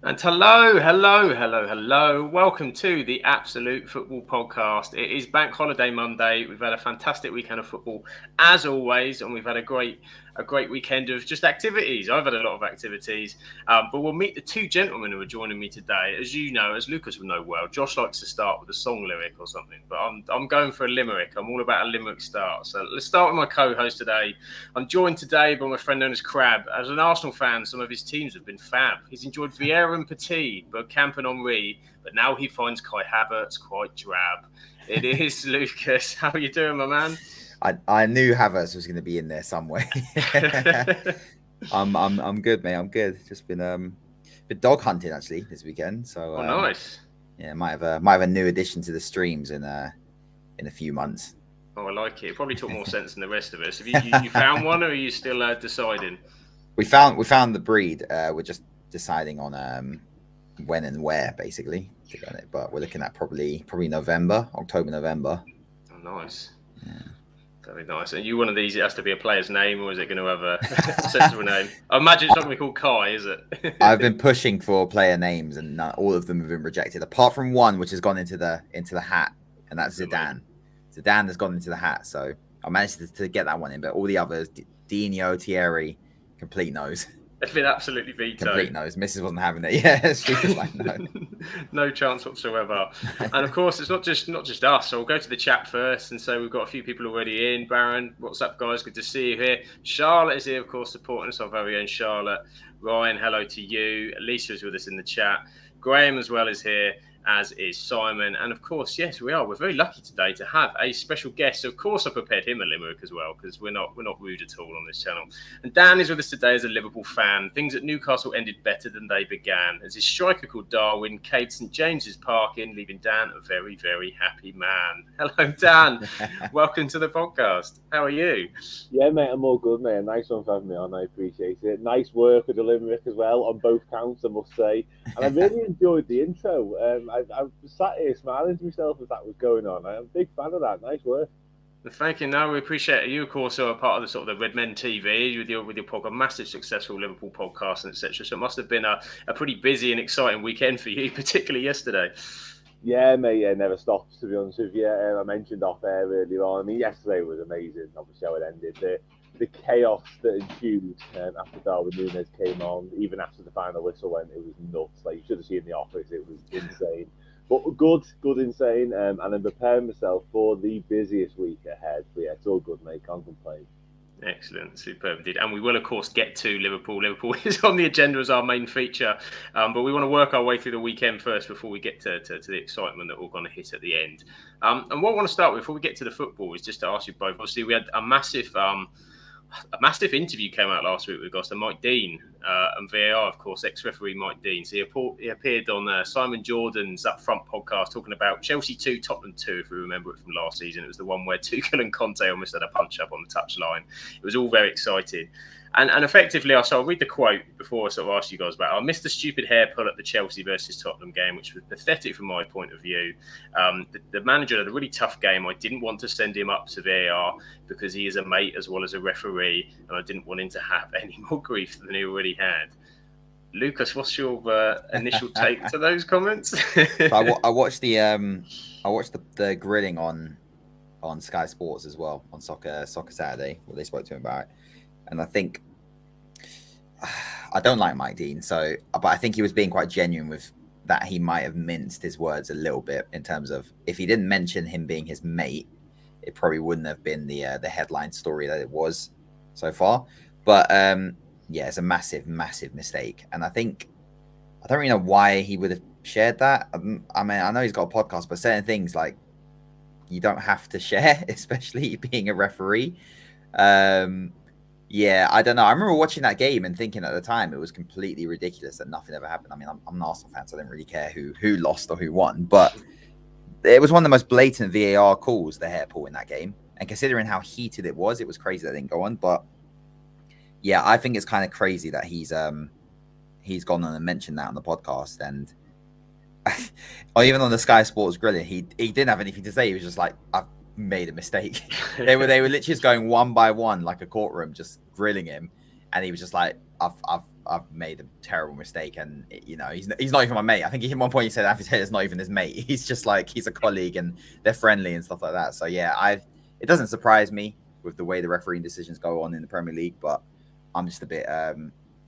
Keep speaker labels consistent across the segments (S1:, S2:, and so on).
S1: And hello. Welcome to the Absolute Football Podcast. It is Bank Holiday Monday. We've had a fantastic weekend of football, as always, and we've had a great weekend of just activities. I've had a lot of activities, but we'll meet the two gentlemen who are joining me today. As you know, as Lucas will know well, Josh likes to start with a song lyric or something, but I'm going for a limerick. I'm all about a limerick start. So let's start with my co-host today. I'm joined today by my friend known as Crab. As an Arsenal fan, some of his teams have been fab. He's enjoyed Vieira and Petit, Bergkamp and Henry, but now he finds Kai Havertz quite drab. It is Lucas. How are you doing, my man?
S2: I knew Havertz was going to be in there somewhere. I'm good, mate. I'm good. Just been dog hunting actually this weekend. So
S1: nice.
S2: Yeah, might have a new addition to the streams in a few months.
S1: Oh, I like it. It probably took more sense than the rest of us. Have you found one, or are you still deciding?
S2: We found the breed. We're just deciding on when and where basically to go on it. But we're looking at probably October, November.
S1: Oh, nice. Yeah. Very nice. And you one of these? It has to be a player's name, or is it going to have a sensible name? I imagine it's not going to be called Kai, is it?
S2: I've been pushing for player names, and all of them have been rejected, apart from one which has gone into the hat, and that's Zidane. Zidane has gone into the hat, so I managed to get that one in. But all the others, Dino, Thierry, complete nose.
S1: It's been absolutely vetoed.
S2: Complete nose. Mrs. wasn't having it. Yeah, she was like, no.
S1: No chance whatsoever. And of course, it's not just us. So we'll go to the chat first. And so we've got a few people already in. Baron, what's up, guys? Good to see you here. Charlotte is here, of course, supporting us, our very own Charlotte. Ryan, hello to you. Alicia is with us in the chat. Graham as well is here, as is Simon. And of course, yes, we are. We're very lucky today to have a special guest. So of course, I prepared him a limerick as well, because we're not rude at all on this channel. And Dan is with us today as a Liverpool fan. Things at Newcastle ended better than they began, as his striker called Darwin caved St James's Park in, leaving Dan a very, very happy man. Hello, Dan. Welcome to the podcast. How are you?
S3: Yeah, mate, I'm all good, mate. Nice one for having me on. I appreciate it. Nice work with the limerick as well on both counts, I must say. And I really enjoyed the intro. I sat here smiling to myself as that was going on. I'm a big fan of that. Nice work.
S1: Thank you. No, we appreciate it. You, of course, are a part of the sort of the Red Men TV with your podcast, massive successful Liverpool podcast and etc. So it must have been a pretty busy and exciting weekend for you, particularly yesterday.
S3: Yeah, mate. Yeah, never stops. To be honest with you, I mentioned off air earlier on. I mean, yesterday was amazing. Obviously, how it ended. The chaos that ensued after Darwin Nunez came on, even after the final whistle went, it was nuts. Like, you should have seen the office. It was insane. But good, insane. And I'm preparing myself for the busiest week ahead. But yeah, it's all good, mate. Can't complain.
S1: Excellent, superb indeed. And we will, of course, get to Liverpool. Liverpool is on the agenda as our main feature. But we want to work our way through the weekend first before we get to the excitement that we're going to hit at the end. And what I want to start with before we get to the football is just to ask you both. Obviously, we had a massive interview came out last week with us, Mike Dean and VAR, of course, ex-referee Mike Dean. So he appeared on Simon Jordan's Up Front podcast talking about Chelsea 2, Tottenham 2, if we remember it from last season. It was the one where Tuchel and Conte almost had a punch-up on the touchline. It was all very exciting. And effectively, so I'll read the quote before I sort of ask you guys about it. I missed the stupid hair pull at the Chelsea versus Tottenham game, which was pathetic from my point of view. The manager had a really tough game. I didn't want to send him up to VAR because he is a mate as well as a referee, and I didn't want him to have any more grief than he already had. Lucas, what's your initial take to those comments?
S2: So I watched the grilling on Sky Sports as well on Soccer Saturday, where they spoke to him about it. And I think I don't like Mike Dean, but I think he was being quite genuine with that. He might have minced his words a little bit in terms of if he didn't mention him being his mate, it probably wouldn't have been the headline story that it was so far. But yeah, it's a massive, massive mistake. And I think I don't really know why he would have shared that. I mean, I know he's got a podcast, but certain things like you don't have to share, especially being a referee. Yeah, I don't know. I remember watching that game and thinking at the time it was completely ridiculous that nothing ever happened. I mean, I'm an Arsenal fan, so I didn't really care who lost or who won. But it was one of the most blatant VAR calls, the hair pull in that game. And considering how heated it was crazy that it didn't go on. But yeah, I think it's kind of crazy that he's gone on and mentioned that on the podcast. And or even on the Sky Sports grilling, he didn't have anything to say. He was just like, I've made a mistake. they were literally just going one by one like a courtroom, just grilling him, and he was just like, I've I've made a terrible mistake, and you know, he's not even my mate. I think at one point he said Alfie Taylor's not even his mate. He's just like he's a colleague, and they're friendly and stuff like that. So yeah, it doesn't surprise me with the way the refereeing decisions go on in the Premier League, but I'm just a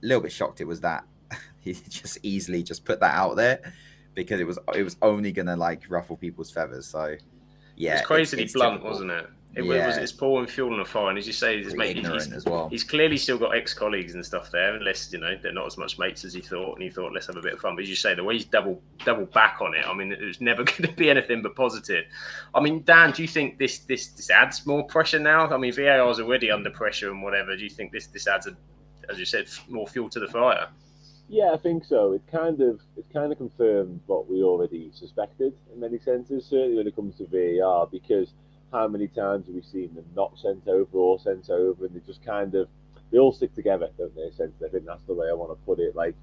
S2: little bit shocked it was that he just easily just put that out there because it was only gonna like ruffle people's feathers. So yeah,
S1: it's crazily blunt,
S2: typical.
S1: wasn't it? It's pouring fuel on the fire, and as you say,
S2: Ignorant as well.
S1: He's clearly still got ex-colleagues and stuff there, unless they're not as much mates as he thought, and he thought let's have a bit of fun. But as you say, the way he's double back on it, I mean, it was never going to be anything but positive. I mean, Dan, do you think this adds more pressure now? I mean, VAR is already under pressure and whatever. Do you think this adds, as you said, more fuel to the fire?
S3: Yeah, I think so. It kind of confirmed what we already suspected in many senses, certainly when it comes to VAR, because how many times have we seen them not sent over or sent over, and they just they all stick together, don't they, essentially? I think that's the way I want to put it. Like,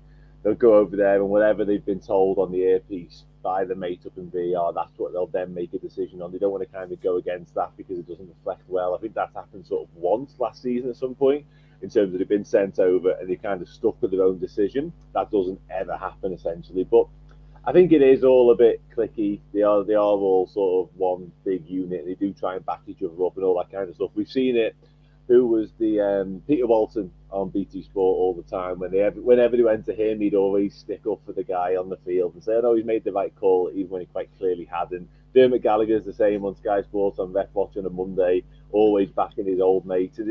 S3: they'll go over there and whatever they've been told on the earpiece by the mate up in VAR, that's what they'll then make a decision on. They don't want to kind of go against that because it doesn't reflect well. I think that's happened sort of once last season at some point, in terms of they've been sent over and they kind of stuck with their own decision. That doesn't ever happen, essentially. But I think it is all a bit cliquey. They are all sort of one big unit, and they do try and back each other up and all that kind of stuff. We've seen it. Who was the Peter Walton on BT Sport all the time? Whenever they went to him, he'd always stick up for the guy on the field and say, "Oh, he's made the right call," even when he quite clearly hadn't. Dermot Gallagher's the same on Sky Sports on Ref Watch on a Monday, always backing his old mates, and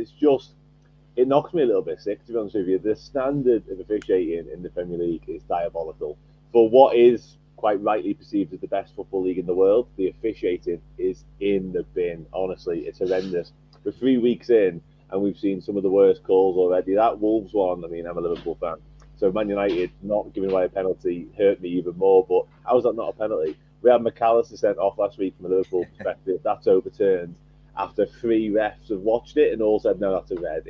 S3: it knocks me a little bit sick, to be honest with you. The standard of officiating in the Premier League is diabolical. For what is quite rightly perceived as the best football league in the world, the officiating is in the bin. Honestly, it's horrendous. We're 3 weeks in, and we've seen some of the worst calls already. That Wolves one, I mean, I'm a Liverpool fan, so Man United not giving away a penalty hurt me even more, but how is that not a penalty? We had McAllister sent off last week from a Liverpool perspective. That's overturned after 3 refs have watched it and all said, no, that's a red.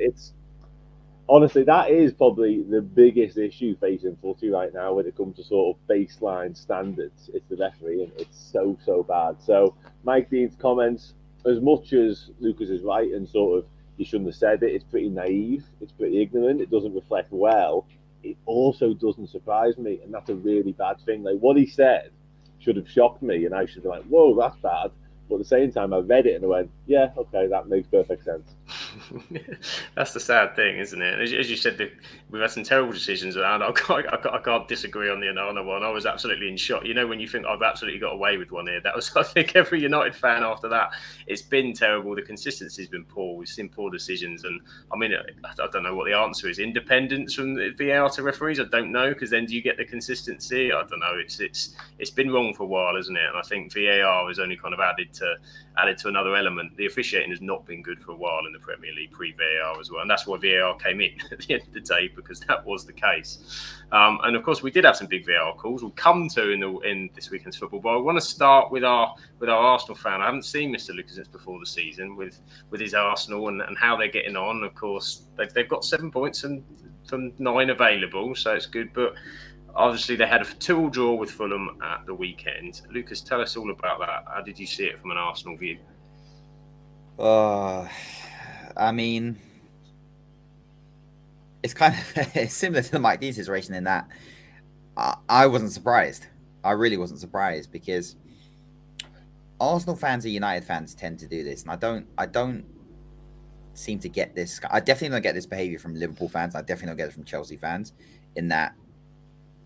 S3: Honestly, that is probably the biggest issue facing footy right now when it comes to sort of baseline standards. It's the referee, and it's so bad. So Mike Dean's comments, as much as Lucas is right and sort of he shouldn't have said it, it's pretty naive, it's pretty ignorant, it doesn't reflect well. It also doesn't surprise me, and that's a really bad thing. Like, what he said should have shocked me, and I should have been like, whoa, that's bad. But at the same time, I read it and I went, yeah, okay, that makes perfect sense.
S1: That's the sad thing, isn't it? As you said, we've had some terrible decisions, and I can't disagree on the Onana one. I was absolutely in shock. You know, when you think I've absolutely got away with one here, that was, I think, every United fan after that. It's been terrible. The consistency's been poor. We've seen poor decisions, and I mean, I don't know what the answer is. Independence from the VAR to referees, I don't know, because then do you get the consistency? I don't know. It's been wrong for a while, isn't it? And I think VAR has only kind of added to another element. The officiating has not been good for a while in the Premier League pre-VAR as well, and that's why VAR came in at the end of the day, because that was the case. And of course, we did have some big VAR calls. We'll come to in this weekend's football, but I want to start with our Arsenal fan. I haven't seen Mr. Lucas since before the season with his Arsenal and how they're getting on. Of course, they've got 7 points and from 9 available, so it's good, but obviously, they had a 2-2 draw with Fulham at the weekend. Lucas, tell us all about that. How did you see it from an Arsenal view?
S2: I mean, it's kind of similar to the Mike Dean situation in that I wasn't surprised. I really wasn't surprised, because Arsenal fans and United fans tend to do this, and I don't seem to get this. I definitely don't get this behavior from Liverpool fans. I definitely don't get it from Chelsea fans, in that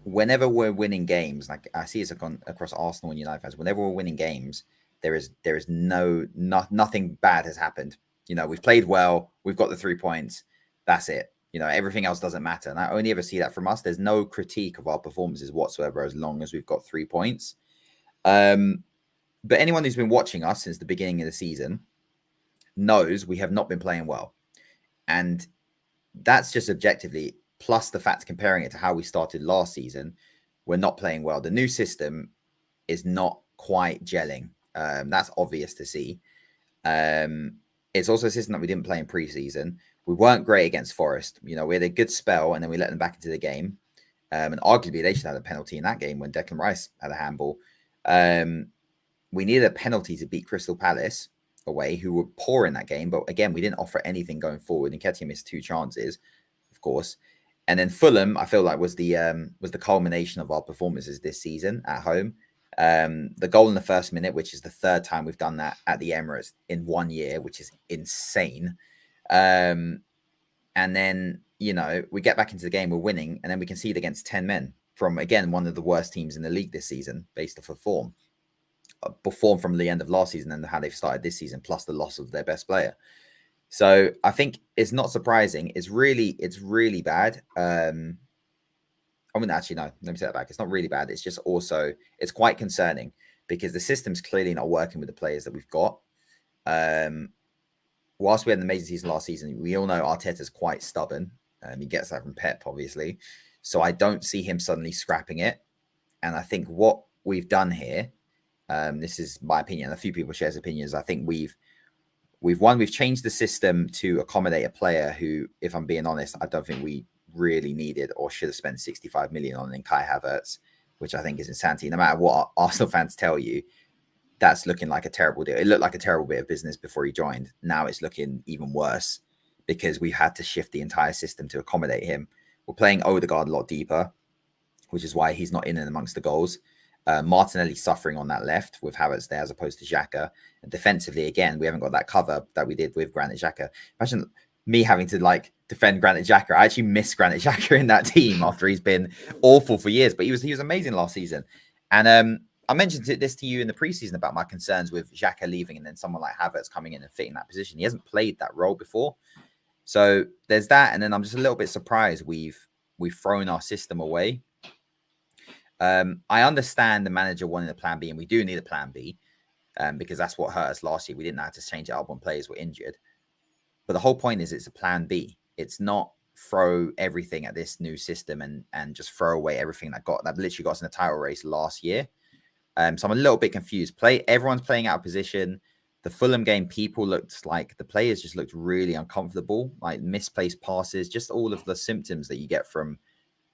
S2: whenever we're winning games, like I see it across Arsenal and United fans, whenever we're winning games, there is nothing bad has happened. You know, we've played well, we've got the 3 points, that's it. You know, everything else doesn't matter. And I only ever see that from us. There's no critique of our performances whatsoever as long as we've got 3 points. But anyone who's been watching us since the beginning of the season knows we have not been playing well. And that's just objectively, plus the fact comparing it to how we started last season, we're not playing well. The new system is not quite gelling. That's obvious to see. It's also a system that we didn't play in pre-season. We weren't great against Forest. You know, we had a good spell and then we let them back into the game. And arguably they should have a penalty in that game when Declan Rice had a handball. We needed a penalty to beat Crystal Palace away, who were poor in that game. But again, we didn't offer anything going forward. And Nketiah missed 2 chances, of course. And then Fulham, I feel like was the culmination of our performances this season at home. The goal in the first minute, which is the third time we've done that at the Emirates in 1 year, which is insane. And then, we get back into the game, we're winning, and then we concede against 10 men from, again, one of the worst teams in the league this season, based off of form from the end of last season and how they've started this season, plus the loss of their best player. So I think it's not surprising. It's really bad. I mean, actually, no, let me say that back. It's not really bad. It's just also, it's quite concerning because the system's clearly not working with the players that we've got. Whilst we had an amazing season last season, we all know Arteta's quite stubborn. He gets that from Pep, obviously. So I don't see him suddenly scrapping it. And I think what we've done here, this is my opinion, a few people share opinions. I think we've changed the system to accommodate a player who, if I'm being honest, I don't think we really needed or should have spent 65 million on in Kai Havertz, which I think is insanity. No matter what Arsenal fans tell you, that's looking like a terrible deal. It looked like a terrible bit of business before he joined. Now it's looking even worse because we had to shift the entire system to accommodate him. We're playing Odegaard a lot deeper, which is why he's not in and amongst the goals. Martinelli suffering on that left with Havertz there as opposed to Xhaka. And defensively, again, we haven't got that cover that we did with Granit Xhaka. Imagine me having to defend Granit Xhaka. I actually miss Granit Xhaka in that team after he's been awful for years, but he was amazing last season. And I mentioned this to you in the preseason about my concerns with Xhaka leaving and then someone like Havertz coming in and fitting that position. He hasn't played that role before. So there's that. And then I'm just a little bit surprised we've thrown our system away. I understand the manager wanting a plan B, and we do need a plan B because that's what hurt us last year. We didn't have to change it up when players were injured. But the whole point is it's a plan B. It's not throw everything at this new system and just throw away everything that literally got us in the title race last year. So I'm a little bit confused. Everyone's playing out of position. The Fulham game, the players just looked really uncomfortable, like misplaced passes, just all of the symptoms that you get from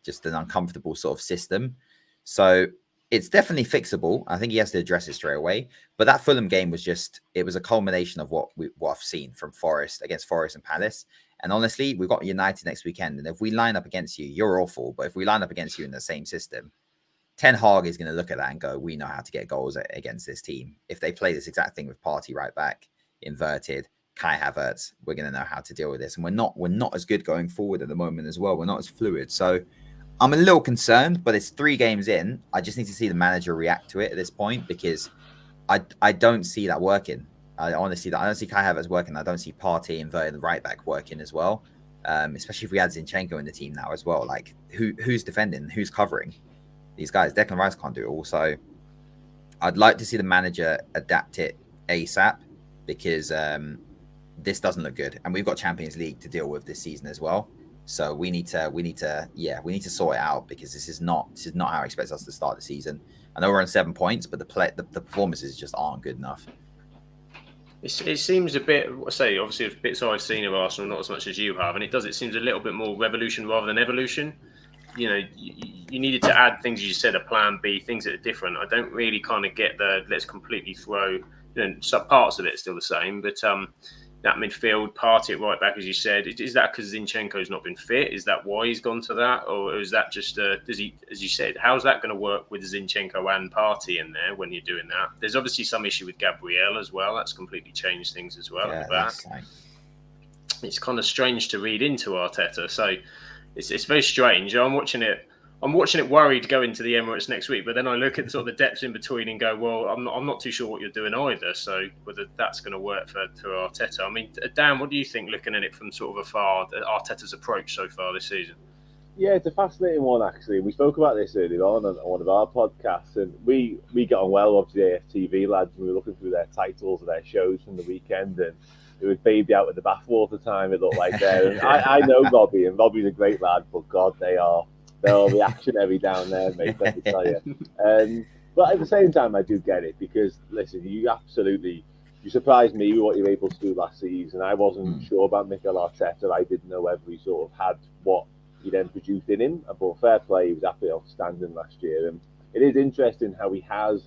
S2: just an uncomfortable sort of system. So it's definitely fixable. I think he has to address it straight away. But that Fulham game was a culmination of what I've seen from against Forest and Palace. And honestly, we've got United next weekend. And if we line up against you, you're awful. But if we line up against you in the same system, Ten Hag is going to look at that and go, we know how to get goals against this team. If they play this exact thing with Partey right back, inverted, Kai Havertz, we're going to know how to deal with this. And we're not as good going forward at the moment as well. We're not as fluid. So I'm a little concerned, but it's 3 games in. I just need to see the manager react to it at this point because I don't see that working. I don't see Kai Havertz working. I don't see Partey inverted right back working as well. Especially if we add Zinchenko in the team now as well. Like who's defending? Who's covering? These guys, Declan Rice can't do it all. So I'd like to see the manager adapt it ASAP because this doesn't look good. And we've got Champions League to deal with this season as well. So we need to sort it out because this is not how I expect us to start the season. I know we're on 7 points, but the performances just aren't good enough.
S1: It seems a bit, obviously the bits I've seen of Arsenal, not as much as you have, and it seems a little bit more revolution rather than evolution. You needed to add things, you said, a plan B, things that are different. I don't really kind of get let's completely throw, some parts of it are still the same, but that midfield, Partey at right back, as you said, is that because Zinchenko's not been fit? Is that why he's gone to that? Or is that just, does he, as you said, how's that going to work with Zinchenko and Partey in there when you're doing that? There's obviously some issue with Gabriel as well. That's completely changed things as well at the back. It's kind of strange to read into Arteta. So it's very strange. I'm watching it worried going to the Emirates next week, but then I look at sort of the depths in between and go, well, I'm not too sure what you're doing either. So whether that's going to work for Arteta. I mean, Dan, what do you think looking at it from sort of afar, Arteta's approach so far this season?
S3: Yeah, it's a fascinating one, actually. We spoke about this earlier on one of our podcasts, and we get on well, obviously, the AFTV lads, and we were looking through their titles of their shows from the weekend, and it was baby out with the bathwater time, it looked like there. And I know Robbie, and Robbie's a great lad, but God, they're reactionary down there, mate, let me tell you. But at the same time, I do get it, because, listen, you surprised me with what you were able to do last season. I wasn't sure about Mikel Arteta. I didn't know whether he sort of had what he then produced in him. But fair play, he was absolutely outstanding last year. And it is interesting how he has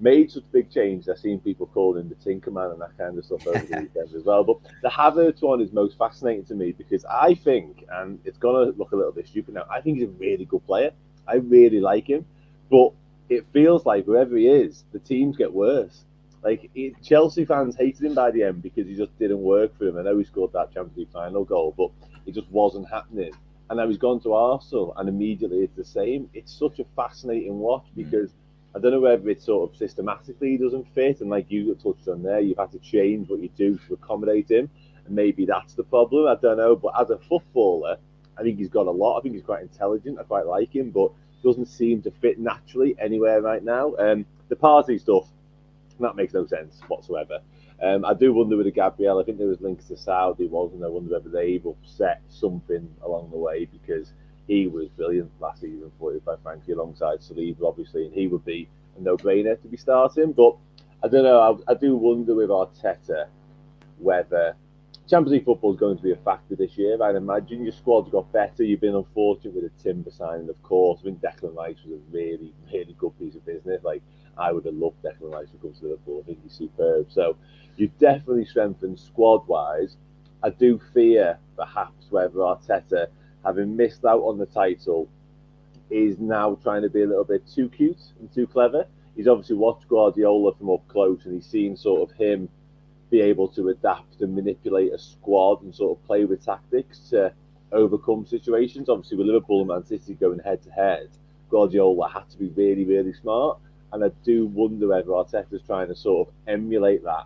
S3: made such big changes. I've seen people calling him the Tinker Man and that kind of stuff over the weekend as well. But the Havertz one is most fascinating to me because I think, and it's going to look a little bit stupid now, I think he's a really good player. I really like him. But it feels like wherever he is, the teams get worse. Like, Chelsea fans hated him by the end because he just didn't work for him. I know he scored that Champions League final goal, but it just wasn't happening. And now he's gone to Arsenal, and immediately it's the same. It's such a fascinating watch because I don't know whether it's sort of systematically he doesn't fit, and like you touched on there, you've had to change what you do to accommodate him, and maybe that's the problem. I don't know, but as a footballer, I think he's got a lot. I think he's quite intelligent. I quite like him, but doesn't seem to fit naturally anywhere right now. The party stuff, that makes no sense whatsoever. I do wonder with the Gabriel, I think there was links to Saudi, wasn't there? I wonder whether they've upset something along the way because he was brilliant last season for you, quite frankly, alongside Saliba, obviously, and he would be a no-brainer to be starting. But I don't know, I do wonder with Arteta whether Champions League football is going to be a factor this year. I'd imagine your squad's got better. You've been unfortunate with the Timber signing, of course. I think Declan Rice was a really, really good piece of business. Like, I would have loved Declan Rice to come to Liverpool. I think he's superb. So you definitely strengthened squad-wise. I do fear, perhaps, whether Arteta, having missed out on the title, is now trying to be a little bit too cute and too clever. He's obviously watched Guardiola from up close, and he's seen sort of him be able to adapt and manipulate a squad and sort of play with tactics to overcome situations. Obviously, with Liverpool and Man City going head-to-head, Guardiola had to be really, really smart. And I do wonder whether Arteta's trying to sort of emulate that.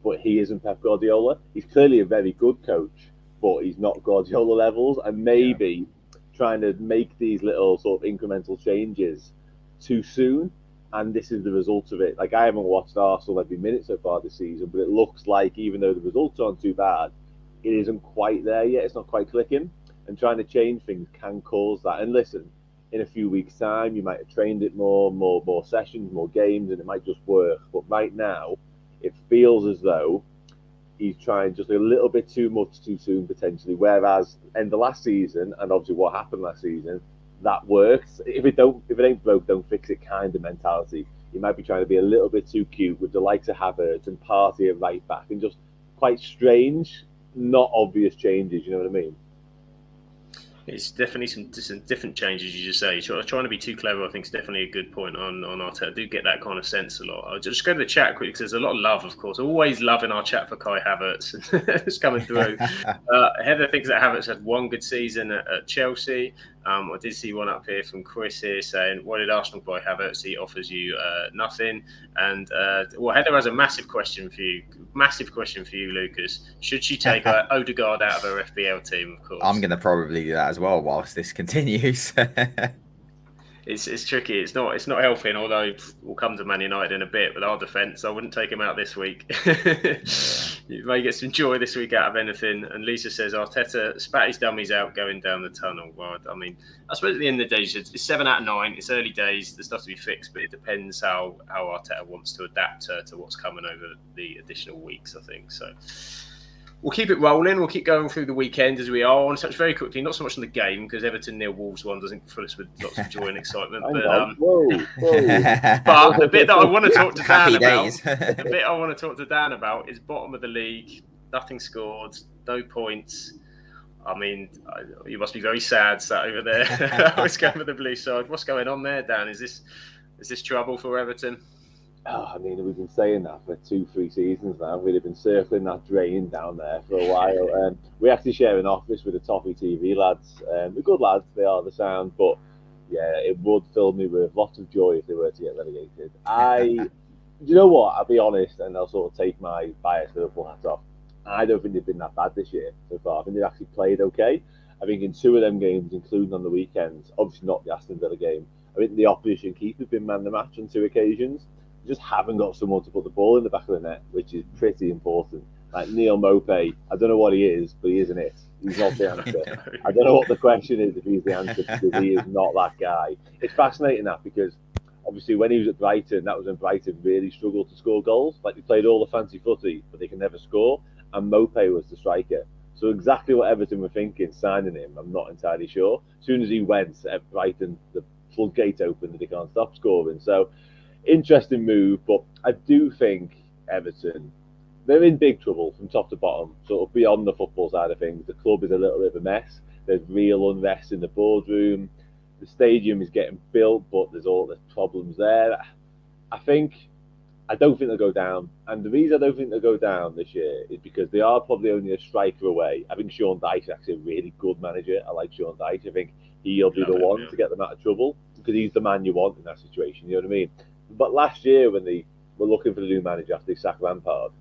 S3: But he isn't Pep Guardiola. He's clearly a very good coach, but he's not Guardiola levels. And maybe trying to make these little sort of incremental changes too soon. And this is the result of it. Like, I haven't watched Arsenal every minute so far this season, but it looks like even though the results aren't too bad, it isn't quite there yet. It's not quite clicking. And trying to change things can cause that. And listen, in a few weeks' time, you might have trained it more sessions, more games, and it might just work. But right now, it feels as though he's trying just a little bit too much too soon, potentially. Whereas in the last season, and obviously what happened last season, that works. If it ain't broke, don't fix it kind of mentality. You might be trying to be a little bit too cute with the likes of Havertz and Partey at right back, and just quite strange, not obvious changes. You know what I mean?
S1: It's definitely some different changes, you just say. Trying to be too clever, I think, is definitely a good point on Arteta. I do get that kind of sense a lot. I'll just go to the chat quickly because there's a lot of love, of course. Always love in our chat for Kai Havertz. It's coming through. Heather thinks that Havertz had one good season at Chelsea. I did see one up here from Chris here saying, "Why did Arsenal buy Havertz? He offers you nothing." And Heather has a massive question for you. Massive question for you, Lucas. Should she take Odegaard out of her FPL team? Of course,
S2: I'm going to probably do that as well whilst this continues.
S1: It's tricky. It's not helping. Although we'll come to Man United in a bit with our defence. I wouldn't take him out this week. You may get some joy this week out of anything. And Lisa says Arteta spat his dummies out going down the tunnel. Well, I mean, I suppose at the end of the day, it's 7 out of 9. It's early days. There's stuff to be fixed, but it depends how Arteta wants to adapt to what's coming over the additional weeks, I think. So we'll keep it rolling. We'll keep going through the weekend as we are. I want to touch very quickly, not so much on the game, because Everton nil Wolves one doesn't fill us with lots of joy and excitement. But the bit that I want to talk to Dan about, is bottom of the league, nothing scored, no points. I mean, you must be very sad sat over there. I was going with the blue side. What's going on there, Dan? Is this trouble for Everton?
S3: Oh, I mean, we've been saying that for 2-3 seasons now. We've been circling that drain down there for a while. We actually share an office with the Toffee TV lads. They're good lads, they are the sound, but yeah, it would fill me with lots of joy if they were to get relegated. You know what? I'll be honest, and I'll sort of take my biased Liverpool hat off. I don't think they've been that bad this year so far. I think they've actually played okay. I think in 2 of them games, including on the weekends, obviously not the Aston Villa game, I think the opposition keeper's been man the match on 2 occasions. Just haven't got someone to put the ball in the back of the net, which is pretty important. Like Neil Mopey, I don't know what he is, but he isn't it. He's not the answer. I don't know what the question is if he's the answer, because he is not that guy. It's fascinating that, because obviously when he was at Brighton, that was when Brighton really struggled to score goals. Like, they played all the fancy footy, but they can never score. And Mopey was the striker. So exactly what Everton were thinking, signing him, I'm not entirely sure. As soon as he went at Brighton, the floodgate opened and they can't stop scoring. So interesting move, but I do think Everton, they're in big trouble from top to bottom, sort of beyond the football side of things. The club is a little bit of a mess. There's real unrest in the boardroom. The stadium is getting built, but there's all the problems there. I don't think they'll go down. And the reason I don't think they'll go down this year is because they are probably only a striker away. I think Sean Dijk is actually a really good manager. I like Sean Dijk. I think he'll be the one to get them out of trouble because he's the man you want in that situation. You know what I mean? But last year, when they were looking for the new manager after they sacked Lampard,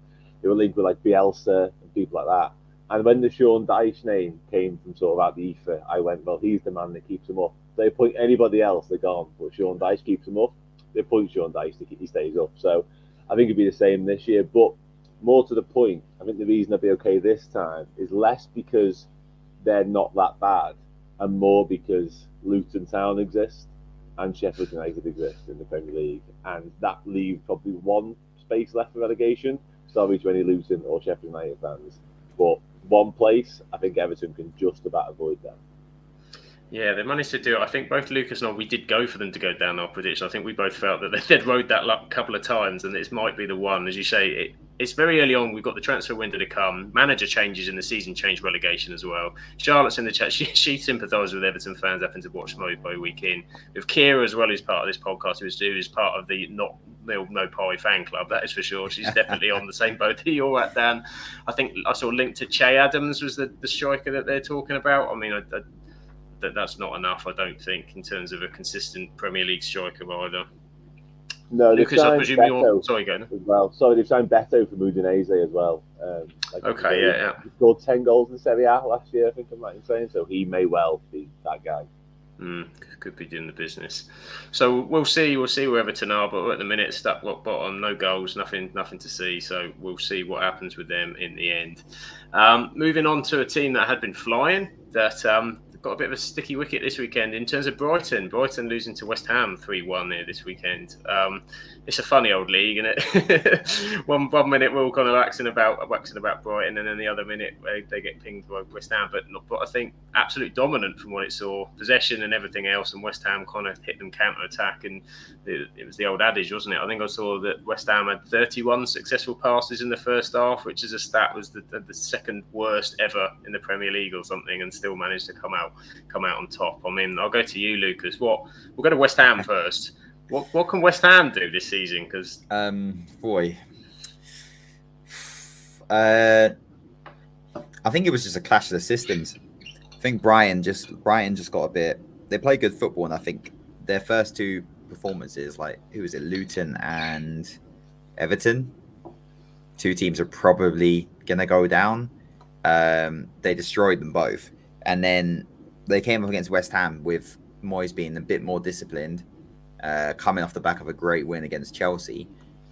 S3: they were linked with like Bielsa and people like that. And when the Sean Dyche name came from sort of out the ether, I went, well, he's the man that keeps them up. They appoint anybody else, they're gone. But Sean Dyche keeps them up. They appoint Sean Dyche to keep he stays up. So I think it'd be the same this year. But more to the point, I think the reason they'll be okay this time is less because they're not that bad and more because Luton Town exists and Sheffield United exist in the Premier League. And that leaves probably one space left for relegation. Sorry to any Luton or Sheffield United fans. But one place, I think Everton can just about avoid that.
S1: Yeah, they managed to do it. I think both Lucas and I, we did go for them to go down our prediction. I think we both felt that they'd rode that luck a couple of times and this might be the one. As you say, it's very early on. We've got the transfer window to come. Manager changes in the season, change relegation as well. Charlotte's in the chat. She sympathises with Everton fans having to watch Mobo week in. With Kira as well, who's part of this podcast, who is part of the No Pie fan club, that is for sure. She's definitely on the same boat that you're at, Dan. I think I saw linked to Che Adams was the striker that they're talking about. I mean, that's not enough, I don't think, in terms of a consistent Premier League striker either.
S3: No,
S1: Lucas, I presume you're... Sorry, go on.
S3: Well, sorry, they've signed Beto from Udinese as well. He scored 10 goals in Serie A last year, I think I'm right in saying, so he may well be that guy.
S1: Could be doing the business. So we'll see where Everton are, but at the minute stuck rock bottom, no goals, nothing to see. So we'll see what happens with them in the end. Moving on to a team that had been flying, that got a bit of a sticky wicket this weekend in terms of Brighton. Brighton losing to West Ham 3-1 there this weekend. It's a funny old league, isn't it? one minute we're all kind of waxing about Brighton, and then the other minute they get pinged by West Ham. But I think absolute dominant from what it saw, possession and everything else, and West Ham kind of hit them counter attack, and it was the old adage, wasn't it? I think I saw that West Ham had 31 successful passes in the first half, which is a stat was the second worst ever in the Premier League or something, and still managed to come out on top. I mean, I'll go to you, Lucas. We'll go to West Ham first. What can West Ham do this season? Because
S2: I think it was just a clash of the systems. I think Brighton just got a bit. They play good football, and I think their first two performances, like who was it, Luton and Everton, two teams are probably gonna go down. They destroyed them both, and then they came up against West Ham with Moyes being a bit more disciplined. Coming off the back of a great win against Chelsea.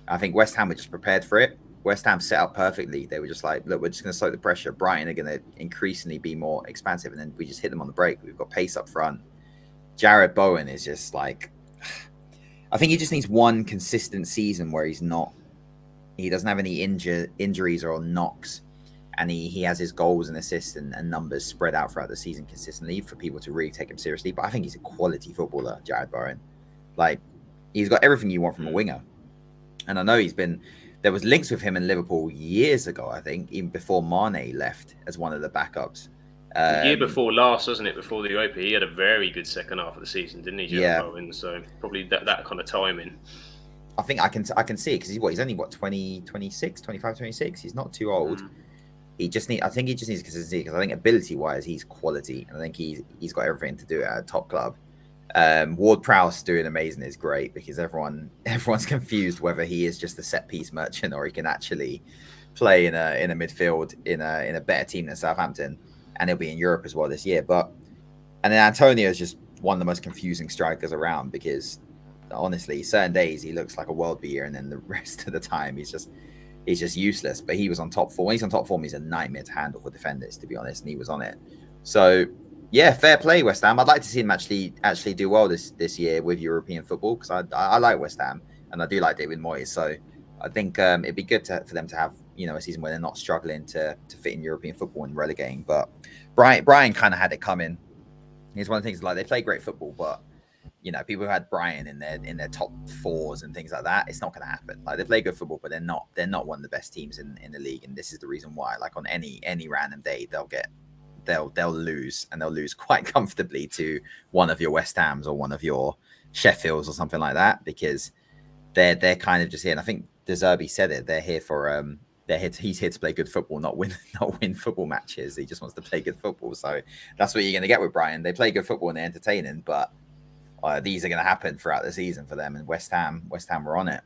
S2: I think West Ham were just prepared for it. West Ham set up perfectly. They were just like, look, we're just going to slow the pressure. Brighton are going to increasingly be more expansive, and then we just hit them on the break. We've got pace up front. Jared Bowen is just like, I think he just needs one consistent season where he doesn't have any injuries or knocks, and he has his goals and assists and numbers spread out throughout the season consistently for people to really take him seriously. But I think he's a quality footballer, Jared Bowen. Like, he's got everything you want from a winger. And I know there was links with him in Liverpool years ago, I think, even before Mane left as one of the backups.
S1: The year before last, wasn't it? Before the Europa, he had a very good second half of the season, didn't he, Jared Bowen? So probably that kind of timing.
S2: I think I can see it because he's only 25, 26. He's not too old. I think he just needs consistency because I think ability-wise, he's quality. And I think he's got everything to do it at a top club. Ward-Prowse doing amazing is great because everyone's confused whether he is just a set-piece merchant or he can actually play in a midfield in a better team than Southampton, and he'll be in Europe as well this year. And then Antonio is just one of the most confusing strikers around because honestly, certain days he looks like a world beater, and then the rest of the time he's just useless. But he was on top form. When he's on top form, he's a nightmare to handle for defenders, to be honest, and he was on it. So. Yeah, fair play, West Ham. I'd like to see him actually do well this year with European football because I like West Ham and I do like David Moyes. So I think it'd be good for them to have a season where they're not struggling to fit in European football and relegating. But Brian kind of had it coming. It's one of the things, like, they play great football, but people who had Brighton in their top fours and things like that. It's not going to happen. Like, they play good football, but they're not one of the best teams in the league, and this is the reason why. Like, on any random day, they'll lose, and they'll lose quite comfortably to one of your West Hams or one of your Sheffields or something like that, because they're kind of just here. And I think De Zerbi said it. They're here for he's here to play good football, not win football matches. He just wants to play good football. So that's what you're going to get with Brighton. They play good football and they're entertaining, but these are going to happen throughout the season for them. And West Ham were on it.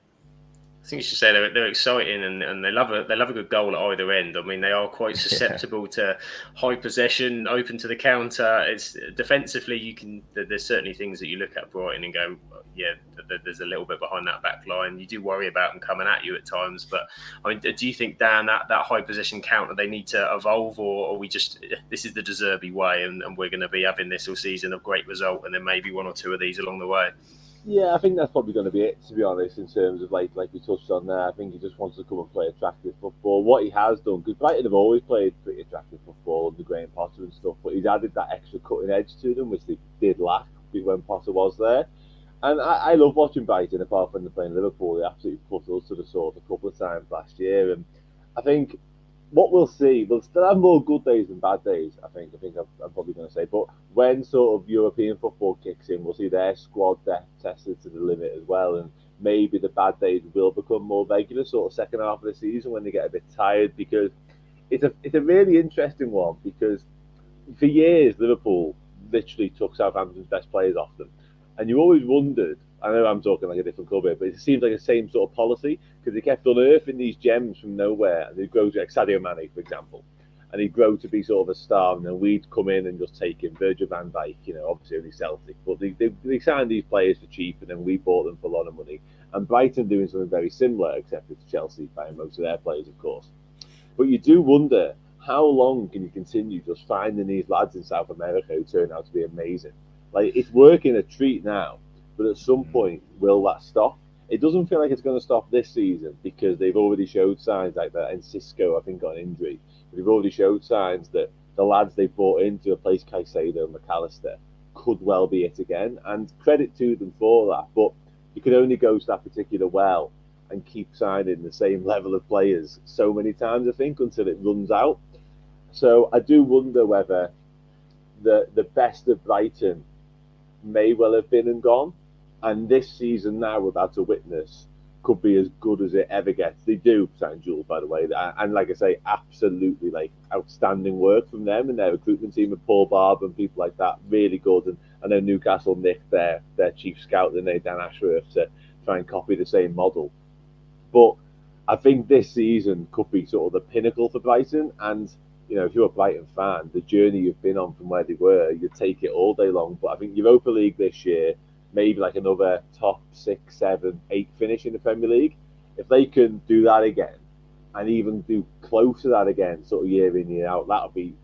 S1: I think you should say they're exciting and they love a good goal at either end. I mean, they are quite susceptible to high possession, open to the counter. It's defensively, there's certainly things that you look at Brighton and go, yeah, there's a little bit behind that back line. You do worry about them coming at you at times, but I mean, do you think, Dan, that high possession counter, they need to evolve, or are we just, this is the De Zerbi way, and we're going to be having this all season of great result, and then maybe one or two of these along the way?
S3: Yeah, I think that's probably going to be it, to be honest, in terms of, like we touched on there. I think he just wants to come and play attractive football. What he has done, because Brighton have always played pretty attractive football under Graham Potter and stuff, but he's added that extra cutting edge to them, which they did lack when Potter was there. And I love watching Brighton, apart from them playing Liverpool. They absolutely put us to the sword a couple of times last year. And I think what we'll see, we'll still have more good days than bad days, I think I'm probably going to say. But when sort of European football kicks in, we'll see their squad depth tested to the limit as well. And maybe the bad days will become more regular, sort of second half of the season when they get a bit tired, because it's a really interesting one, because for years Liverpool literally took Southampton's best players off them. And you always wondered, I know I'm talking like a different club here, but it seems like the same sort of policy, because they kept unearthing these gems from nowhere, and they'd grow to, like Sadio Mane, for example, and he'd grow to be sort of a star, and then we'd come in and just take him. Virgil van Dijk, obviously only Celtic, but they signed these players for cheap, and then we bought them for a lot of money. And Brighton doing something very similar, except it's Chelsea buying most of their players, of course. But you do wonder, how long can you continue just finding these lads in South America who turn out to be amazing? Like, it's working a treat now, but at some point, will that stop? It doesn't feel like it's going to stop this season, because they've already showed signs like that. And Cisco, I think, got an injury. But they've already showed signs that the lads they brought in to replace Caicedo and McAllister could well be it again. And credit to them for that. But you can only go to that particular well and keep signing the same level of players so many times, I think, until it runs out. So I do wonder whether the best of Brighton may well have been and gone, and this season now we're about to witness could be as good as it ever gets. They do sign Jules, by the way, and like I say, absolutely like outstanding work from them and their recruitment team, and Paul Barber and people like that, really good. And I know Newcastle nicked their chief scout, Dan Ashworth, to try and copy the same model. But I think this season could be sort of the pinnacle for Brighton, and if you're a Brighton fan, the journey you've been on from where they were, you'd take it all day long. But I think Europa League this year, maybe like another top 6, 7, 8 finish in the Premier League. If they can do that again, and even do close to that again, sort of year in, year out, that would be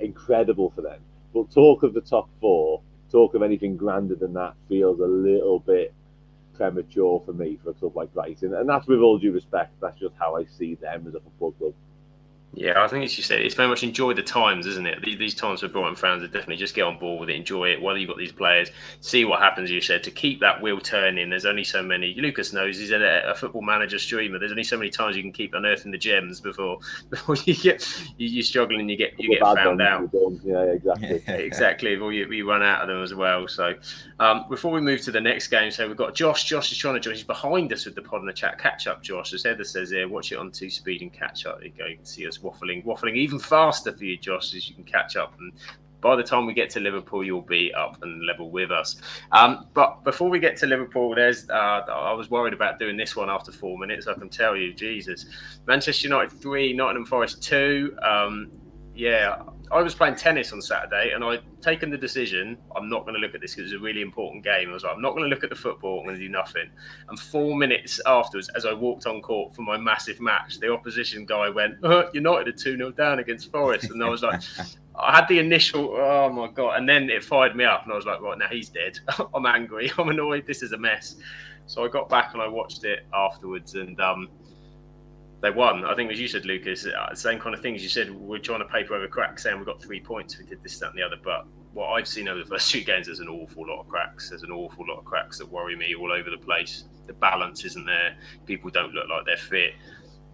S3: incredible for them. But talk of the top 4, talk of anything grander than that feels a little bit premature for me, for a club like Brighton. And that's with all due respect. That's just how I see them as a football club.
S1: Yeah, I think as you said, it's very much enjoy the times, isn't it? These times for Brighton fans are definitely just get on board with it, enjoy it. While you've got these players, see what happens, as you said, to keep that wheel turning. There's only so many. Lucas knows he's a Football Manager streamer. There's only so many times you can keep unearthing the gems before you struggle and you get found out.
S3: Yeah, exactly.
S1: Exactly. Well, you run out of them as well. So before we move to the next game, so we've got Josh. Josh is trying to join. He's behind us with the pod and the chat. Catch up, Josh. As Heather says here, watch it on 2 speed and catch up. There you go. You can see us waffling even faster for you, Josh, as you can catch up. And by the time we get to Liverpool, you'll be up and level with us. But before we get to Liverpool, I was worried about doing this one after 4 minutes. I can tell you, Jesus. Manchester United 3, Nottingham Forest 2. I was playing tennis on Saturday, and I'd taken the decision, I'm not going to look at this because it's a really important game. I was like, I'm not going to look at the football, I'm going to do nothing. And 4 minutes afterwards, as I walked on court for my massive match, the opposition guy went, United are 2-0 down against Forest. And I was like, I had the initial, oh my God. And then it fired me up, and I was like, right, now he's dead. I'm angry, I'm annoyed, this is a mess. So I got back and I watched it afterwards, and They won. I think, as you said, Lucas, same kind of things. You said we're trying to paper over cracks, saying we got 3 points. We did this, that, and the other. But what I've seen over the first 2 games, there's an awful lot of cracks. There's an awful lot of cracks that worry me all over the place. The balance isn't there. People don't look like they're fit.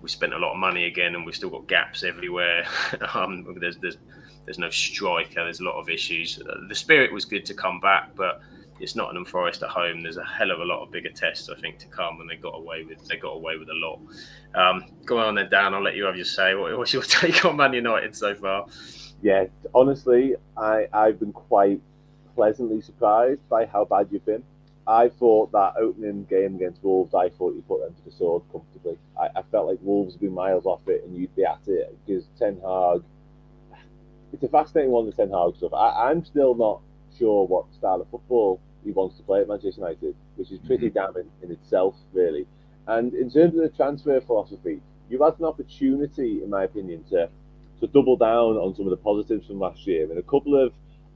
S1: We spent a lot of money again, and we've still got gaps everywhere. There's no striker. There's a lot of issues. The spirit was good to come back, but it's Nottingham Forest at home. There's a hell of a lot of bigger tests, I think, to come, and they got away with a lot. Go on then, Dan. I'll let you have your say. What's your take on Man United so far?
S3: Yeah, honestly, I've been quite pleasantly surprised by how bad you've been. I thought that opening game against Wolves, I thought you put them to the sword comfortably. I felt like Wolves would be miles off it and you'd be at it, because Ten Hag, it's a fascinating one, the Ten Hag stuff. I'm still not sure what style of football he wants to play at Manchester United, which is pretty damning in itself, really. And in terms of the transfer philosophy, you've had an opportunity, in my opinion, to double down on some of the positives from last year and a couple of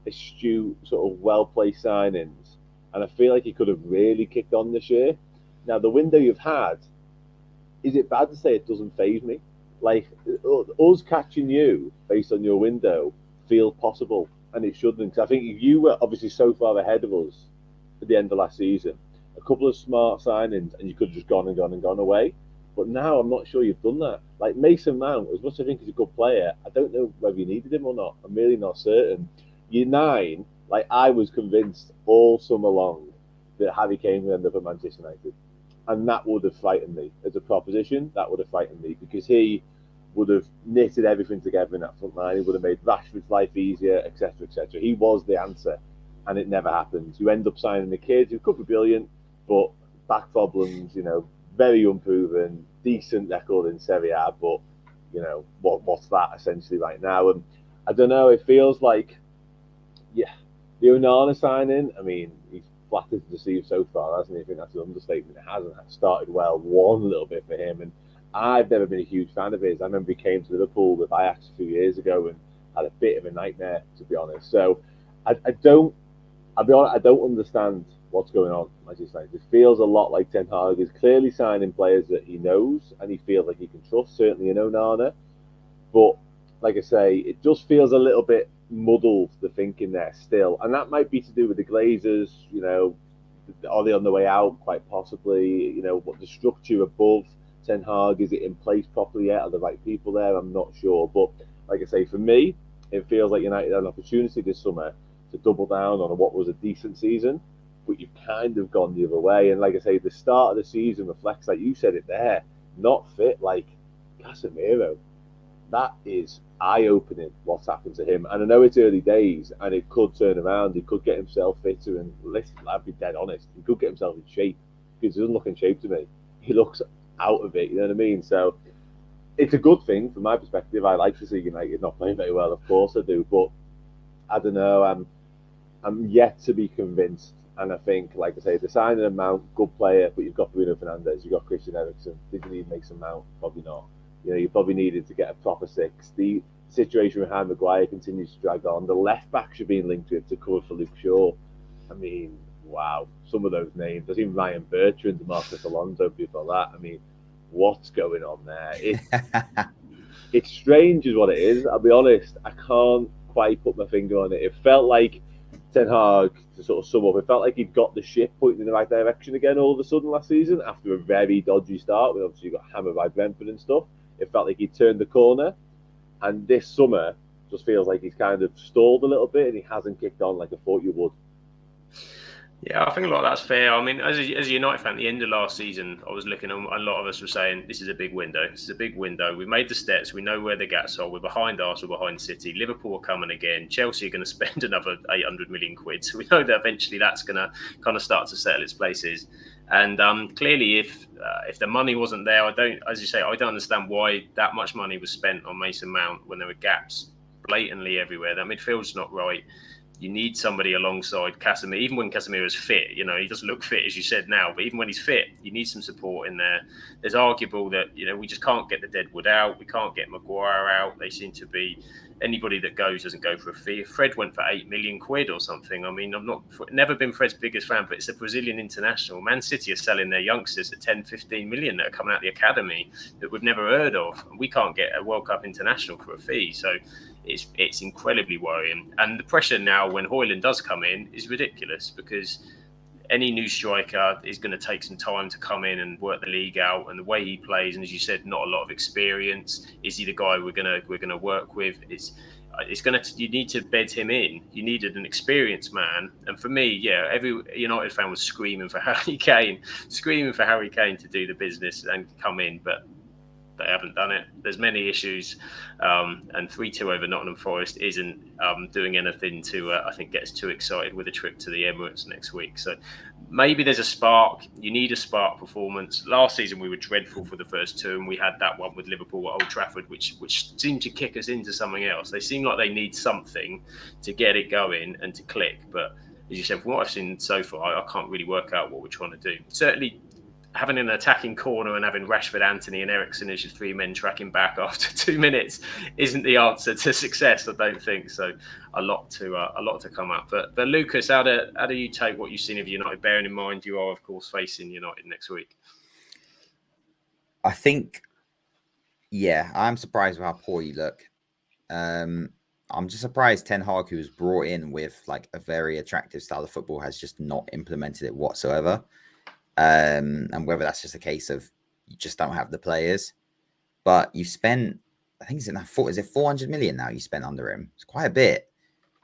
S3: astute, sort of well-placed signings. And I feel like he could have really kicked on this year. Now, the window you've had, is it bad to say it doesn't faze me? Like, us catching you based on your window feels possible, and it shouldn't. Because I think you were obviously so far ahead of us at the end of last season. A couple of smart signings, and you could have just gone away. But now I'm not sure you've done that. Like Mason Mount, as much as I think he's a good player, I don't know whether you needed him or not. I'm really not certain. Year 9, like I was convinced all summer long that Harry Kane would end up at Manchester United. And that would have frightened me. As a proposition, that would have frightened me, because he would have knitted everything together in that front line. He would have made Rashford's life easier, etc., etc. He was the answer, and it never happened. You end up signing the kid who could be brilliant, but back problems, very unproven, decent record in Serie A, but, what's that essentially right now? And I don't know, it feels like, the Onana signing, I mean, he's flattered to deceive so far, hasn't he? I think that's an understatement. It hasn't started well, one little bit for him, and I've never been a huge fan of his. I remember he came to Liverpool with Ajax a few years ago and had a bit of a nightmare, to be honest. So I'll be honest, I don't understand what's going on. It feels a lot like Ten Hag is clearly signing players that he knows and he feels like he can trust, certainly in Onana. But like I say, it just feels a little bit muddled, the thinking there still. And that might be to do with the Glazers, are they on the way out? Quite possibly. What the structure above Ten Hag, is it in place properly yet? Are the right people there? I'm not sure. But like I say, for me, it feels like United had an opportunity this summer to double down on what was a decent season, but you've kind of gone the other way. And like I say, the start of the season reflects, like you said it there, not fit. Like Casemiro, that is eye-opening what's happened to him. And I know it's early days and it could turn around. He could get himself fitter, and listen, I'll be dead honest, he could get himself in shape, because he doesn't look in shape to me. He looks out of it, you know what I mean? So it's a good thing from my perspective. I like to see United not playing very well, of course I do, but I don't know, I'm yet to be convinced. And I think, like I say, the signing of Mount, good player, but you've got Bruno Fernandes, you've got Christian Eriksen. Did you need Mason Mount? Probably not. You probably needed to get a proper 6. The situation with Harry Maguire continues to drag on. The left backs are being linked to cover for Luke Shaw. I mean, wow, some of those names. There's even Ryan Bertrand, Marcus Alonso, people like that. I mean, what's going on there? It's strange is what it is. I'll be honest, I can't quite put my finger on it. It felt like Ten Hag, to sort of sum up, it felt like he'd got the ship pointing in the right direction again all of a sudden last season after a very dodgy start. We obviously got hammered by Brentford and stuff. It felt like he turned the corner, and this summer just feels like he's kind of stalled a little bit and he hasn't kicked on like I thought you would.
S1: Yeah, I think a lot of that's fair. I mean, as a United fan, at the end of last season, I was looking, and a lot of us were saying, this is a big window. This is a big window. We've made the steps. We know where the gaps are. We're behind Arsenal, behind City. Liverpool are coming again. Chelsea are going to spend another 800 million quid. So we know that eventually that's going to kind of start to settle its places. And clearly, if the money wasn't there, I don't understand why that much money was spent on Mason Mount when there were gaps blatantly everywhere. That midfield's not right. You need somebody alongside Casemiro, even when Casemiro's fit. You know, he doesn't look fit, as you said now, but even when he's fit, you need some support in there. There's arguable that, you know, we just can't get the Deadwood out. We can't get Maguire out. They seem to be, anybody that goes doesn't go for a fee. If Fred went for £8 million or something, I mean, I'm never been Fred's biggest fan, but it's a Brazilian international. Man City are selling their youngsters at 10, 15 million that are coming out of the academy that we've never heard of. And we can't get a World Cup international for a fee. So it's incredibly worrying. And the pressure now when Højlund does come in is ridiculous, because any new striker is going to take some time to come in and work the league out, and the way he plays, and as you said, not a lot of experience. Is he the guy we're gonna work with? You need to bed him in. You needed an experienced man, and for me, yeah, every United fan was screaming for Harry Kane to do the business and come in, but they haven't done it. There's many issues, and 3-2 over Nottingham Forest isn't doing anything to, I think, get us too excited with a trip to the Emirates next week. So maybe there's a spark. You need a spark performance. Last season we were dreadful for the first two, and we had that one with Liverpool at Old Trafford, which seemed to kick us into something else. They seem like they need something to get it going and to click. But as you said, from what I've seen so far, I can't really work out what we're trying to do. Certainly, having an attacking corner and having Rashford, Anthony and Eriksen as your three men tracking back after 2 minutes isn't the answer to success, I don't think. So a lot to come up. But Lucas, how do you take what you've seen of United, bearing in mind you are, of course, facing United next week?
S2: I think, yeah, I'm surprised with how poor you look. I'm just surprised Ten Hag, who was brought in with like a very attractive style of football, has just not implemented it whatsoever. And whether that's just a case of you just don't have the players. But you spent, I think is it 400 million now you spent under him? It's quite a bit.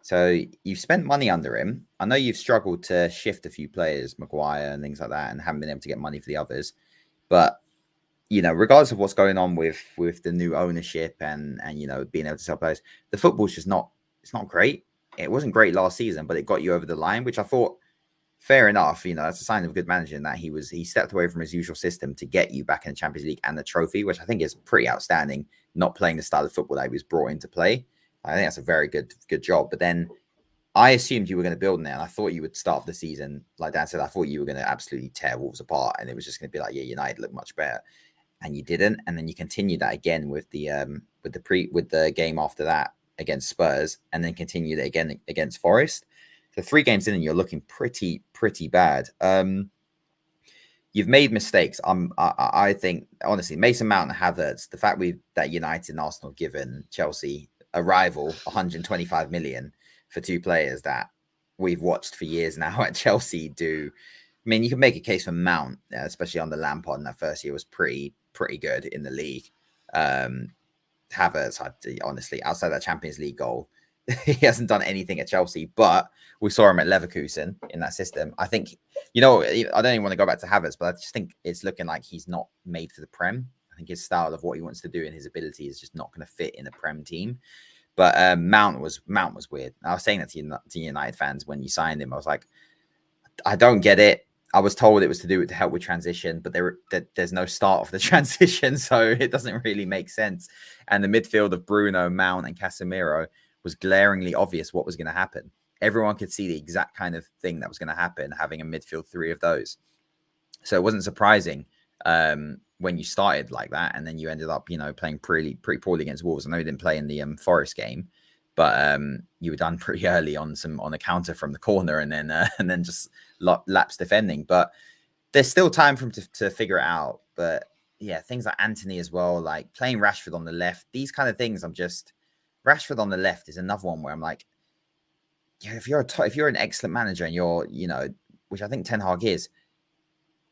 S2: So you've spent money under him. I know you've struggled to shift a few players, Maguire and things like that, and haven't been able to get money for the others. But, you know, regardless of what's going on with the new ownership and you know, being able to sell players, the football's just not great. It wasn't great last season, but it got you over the line, which I thought, fair enough. You know, that's a sign of good managing that he stepped away from his usual system to get you back in the Champions League and the trophy, which I think is pretty outstanding, not playing the style of football that he was brought in to play. I think that's a very good job. But then I assumed you were going to build in there, and I thought you would start the season, like Dan said, I thought you were going to absolutely tear Wolves apart, and it was just going to be like, yeah, United look much better. And you didn't. And then you continued that again with the game after that against Spurs, and then continued it again against Forest. So 3 games in and you're looking pretty bad. You've made mistakes. I think, honestly, Mason Mount and Havertz, the fact that United and Arsenal given Chelsea a rival 125 million for 2 players that we've watched for years now at Chelsea do. I mean, you can make a case for Mount, especially under Lampard in that first year, was pretty good in the league. Havertz, honestly, outside that Champions League goal, he hasn't done anything at Chelsea, but we saw him at Leverkusen in that system. I think, you know, I don't even want to go back to Havertz, but I just think it's looking like he's not made for the Prem. I think his style of what he wants to do and his ability is just not going to fit in the Prem team. But Mount was weird. I was saying that to United fans when you signed him. I was like, I don't get it. I was told it was to help with transition, but there's no start of the transition, so it doesn't really make sense. And the midfield of Bruno, Mount, and Casemiro was glaringly obvious what was going to happen. Everyone could see the exact kind of thing that was going to happen, having a midfield 3 of those. So it wasn't surprising when you started like that, and then you ended up, you know, playing pretty poorly against Wolves. I know you didn't play in the Forest game, but you were done pretty early on a counter from the corner, and then just lapse defending. But there's still time for him to figure it out. But yeah, things like Anthony as well, like playing Rashford on the left, these kind of things. Rashford on the left is another one where I'm like, yeah, if you're an excellent manager and you're, you know, which I think Ten Hag is,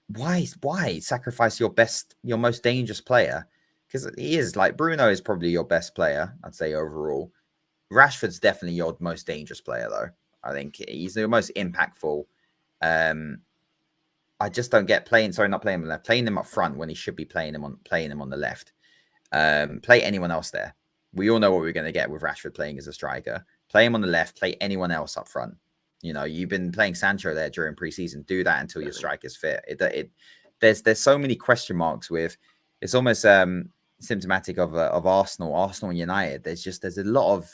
S2: why sacrifice your most dangerous player? Because he is, like, Bruno is probably your best player, I'd say, overall. Rashford's definitely your most dangerous player, though. I think he's the most impactful. I just don't get playing him on the left, playing him up front when he should be playing him on the left. Play anyone else there. We all know what we're going to get with Rashford playing as a striker. Play him on the left, play anyone else up front. You know, you've been playing Sancho there during preseason. Do that until your striker's fit. There's so many question marks with. It's almost symptomatic of Arsenal and United. There's a lot of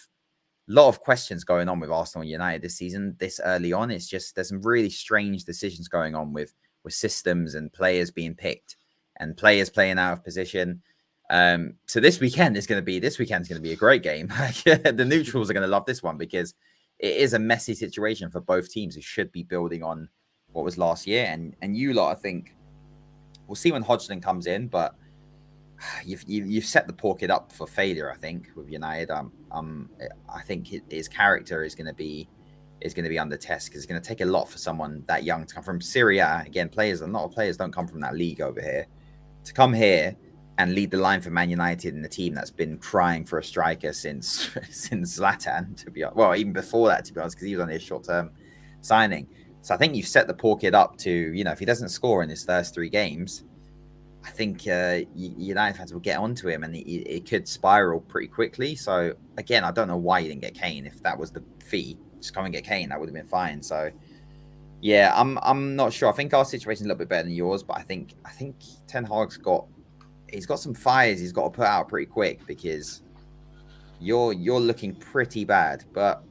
S2: lot of questions going on with Arsenal and United this season, this early on. It's just there's some really strange decisions going on with systems and players being picked and players playing out of position. So this weekend is going to be a great game. The neutrals are going to love this one because it is a messy situation for both teams who should be building on what was last year. And you lot, I think, we'll see when Hodgson comes in, but you've set the poor kid up for failure. I think with United, I think his character is going to be under test because it's going to take a lot for someone that young to come from Serie. Again, a lot of players don't come from that league over here. To come here and lead the line for Man United in the team that's been crying for a striker since Zlatan, to be honest. Well, even before that, to be honest, because he was on his short-term signing. So I think you've set the poor kid up to, if he doesn't score in his first 3 games, I think United fans will get onto him and it could spiral pretty quickly. So again, I don't know why you didn't get Kane. If that was the fee, just come and get Kane, that would have been fine. So yeah, I'm not sure. I think our situation's a little bit better than yours, but I think Ten Hag's got some fires he's got to put out pretty quick because you're looking pretty bad. But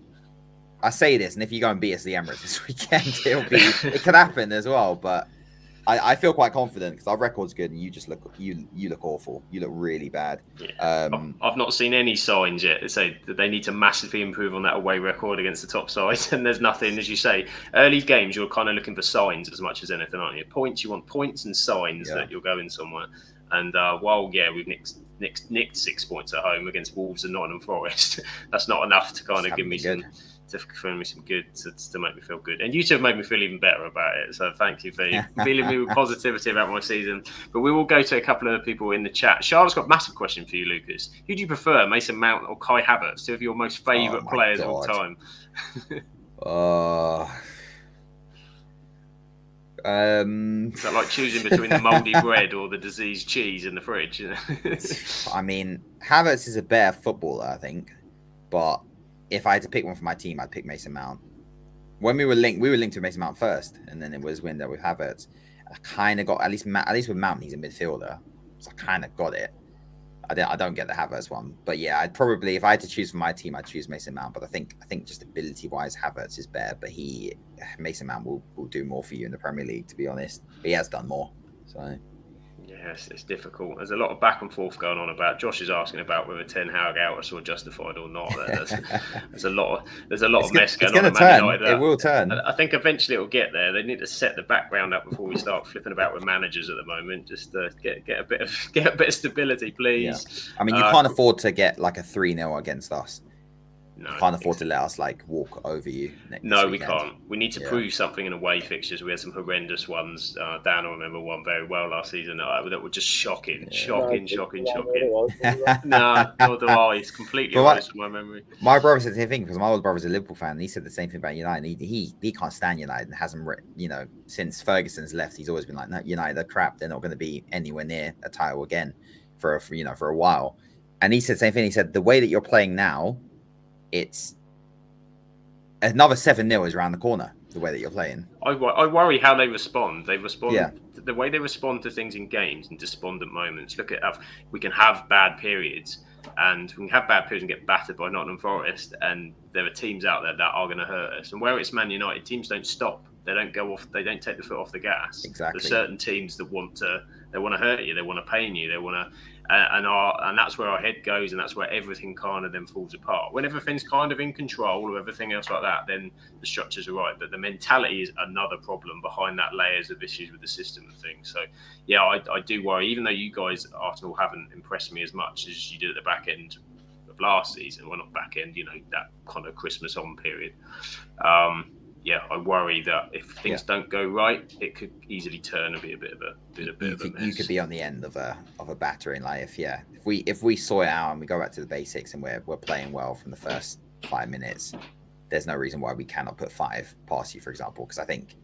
S2: I say this, and if you go and beat us the Emirates this weekend, it could happen as well. But I feel quite confident because our record's good, and you look awful. You look really bad.
S1: Yeah. I've not seen any signs yet that say that they need to massively improve on that away record against the top sides. And there's nothing, as you say, early games you're kind of looking for signs as much as anything, aren't you? You want points and signs that you're going somewhere. And we've nicked 6 points at home against Wolves and Nottingham Forest, that's not enough to kind of give me some. Some good to make me feel good, and you two have made me feel even better about it. So thank you for feeling me with positivity about my season. But we will go to a couple of people in the chat. Charlotte's got a massive question for you, Lucas. Who do you prefer, Mason Mount or Kai Havertz, two of your most favourite players of all time? Is that like choosing between the mouldy bread or the diseased cheese in the fridge?
S2: I mean, Havertz is a better footballer, I think, but if I had to pick one for my team, I'd pick Mason Mount. When we were linked to Mason Mount first, and then it was Winder with Havertz. I kind of got at least with Mount, he's a midfielder, so I kind of got it. I don't get the Havertz one, but yeah, I'd probably, if I had to choose for my team, I'd choose Mason Mount. But I think just ability wise, Havertz is better. But Mason Mount will do more for you in the Premier League, to be honest. But he has done more, so.
S1: Yes, it's difficult. There's a lot of back and forth going on about. Josh is asking about whether Ten Hag out was justified or not. There's a lot of mess going on.
S2: It will turn.
S1: I think eventually it will get there. They need to set the background up before we start flipping about with managers at the moment. Just to get a bit of stability, please.
S2: Yeah. I mean, you can't afford to get like a 3-0 against us.
S1: No,
S2: you can't afford to let us walk over you.
S1: We can't. We need to prove something in away fixtures. We had some horrendous ones. Dan, I remember one very well last season that were just shocking. Shocking. No, nor do I. It's completely erased from my memory.
S2: My brother said the same thing because my older brother's a Liverpool fan. And he said the same thing about United. He can't stand United and hasn't, since Ferguson's left. He's always been like, no, United are crap. They're not going to be anywhere near a title again for a while. And he said the same thing. He said the way that you're playing now, it's another 7-0 is around the corner. The way that you're playing,
S1: I worry how they respond. The way they respond to things in games in despondent moments. Look at we can have bad periods, and we can have bad periods and get battered by Nottingham Forest, and there are teams out there that are going to hurt us. And where it's Man United, teams don't stop. They don't go off. They don't take the foot off the gas.
S2: Exactly.
S1: There's certain teams that want to hurt you. They want to pain you. They want to. And that's where our head goes, and that's where everything kind of then falls apart. When everything's kind of in control or everything else like that, then the structures are right. But the mentality is another problem behind that, layers of issues with the system and things. So, yeah, I do worry. Even though you guys, Arsenal, haven't impressed me as much as you did at the back end of last season. Well, not back end, that kind of Christmas on period. I worry that if things don't go right, it could easily turn and be a bit of a mess.
S2: You could be on the end of a battering. If we sort it out and we go back to the basics and we're playing well from the first 5 minutes, there's no reason why we cannot put 5 past you, for example. Because I think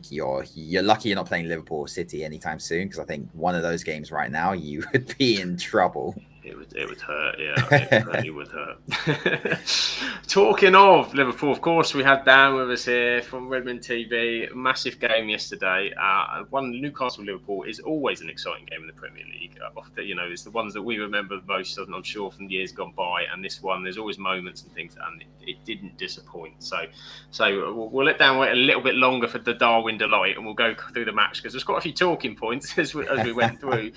S2: you're lucky you're not playing Liverpool or City anytime soon. Because I think one of those games right now you would be in trouble.
S1: It would hurt, yeah. It certainly would hurt. Talking of Liverpool, of course, we had Dan with us here from Redmond TV. Massive game yesterday. One Newcastle-Liverpool is always an exciting game in the Premier League. It's the ones that we remember the most, I'm sure, from years gone by. And this one, there's always moments and things, and it didn't disappoint. So we'll let Dan wait a little bit longer for the Darwin delight, and we'll go through the match because there's quite a few talking points as we went through.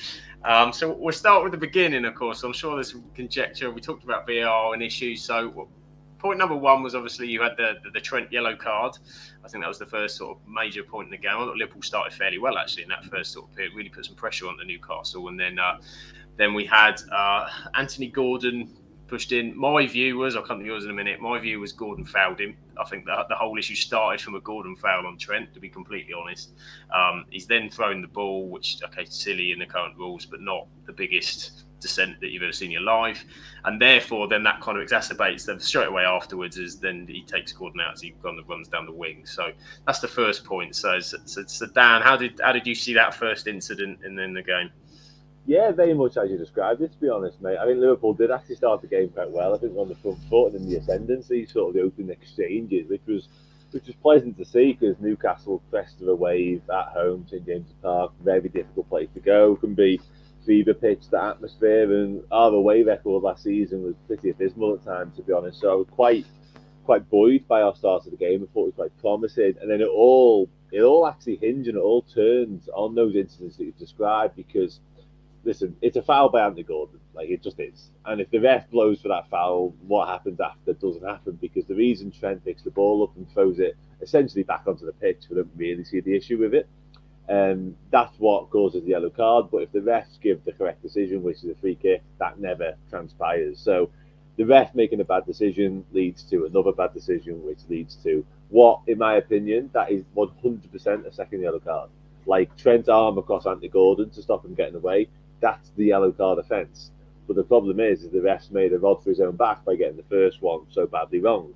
S1: So we'll start with the beginning, of course. I'm sure there's some conjecture. We talked about VAR and issues. So point number one was obviously you had the Trent yellow card. I think that was the first sort of major point in the game. I thought Liverpool started fairly well, actually, in that first sort of period. Really put some pressure on the Newcastle. And then we had Anthony Gordon pushed in. My view was, I'll come to yours in a minute, my view was Gordon fouled him. I think the whole issue started from a Gordon foul on Trent, to be completely honest. He's then thrown the ball, which, okay, silly in the current rules, but not the biggest descent that you've ever seen in your life. And therefore, then that kind of exacerbates them straight away afterwards, as then he takes Gordon out as he kind of runs down the wing. So that's the first point. So Dan, how did you see that first incident in the game?
S3: Yeah, very much as you described it, to be honest, mate. I think Liverpool did actually start the game quite well. I think on the front foot and in the ascendancy, sort of the opening exchanges, which was pleasant to see because Newcastle crest of a wave at home, St James's Park, very difficult place to go. Can be fever pitch, the atmosphere, and our away record last season was pretty abysmal at times, to be honest. So I was quite buoyed by our start of the game. I thought it was quite promising, and then it all actually hinged and it all turned on those incidents that you've described because. Listen, it's a foul by Anthony Gordon, like it just is. And if the ref blows for that foul, what happens after doesn't happen because the reason Trent picks the ball up and throws it essentially back onto the pitch, we don't really see the issue with it. That's what causes the yellow card. But if the refs give the correct decision, which is a free kick, that never transpires. So the ref making a bad decision leads to another bad decision, which leads to what, in my opinion, that is 100% a second yellow card. Like Trent's arm across Anthony Gordon to stop him getting away. That's the yellow card offence. But the problem is the ref's made a rod for his own back by getting the first one so badly wrong.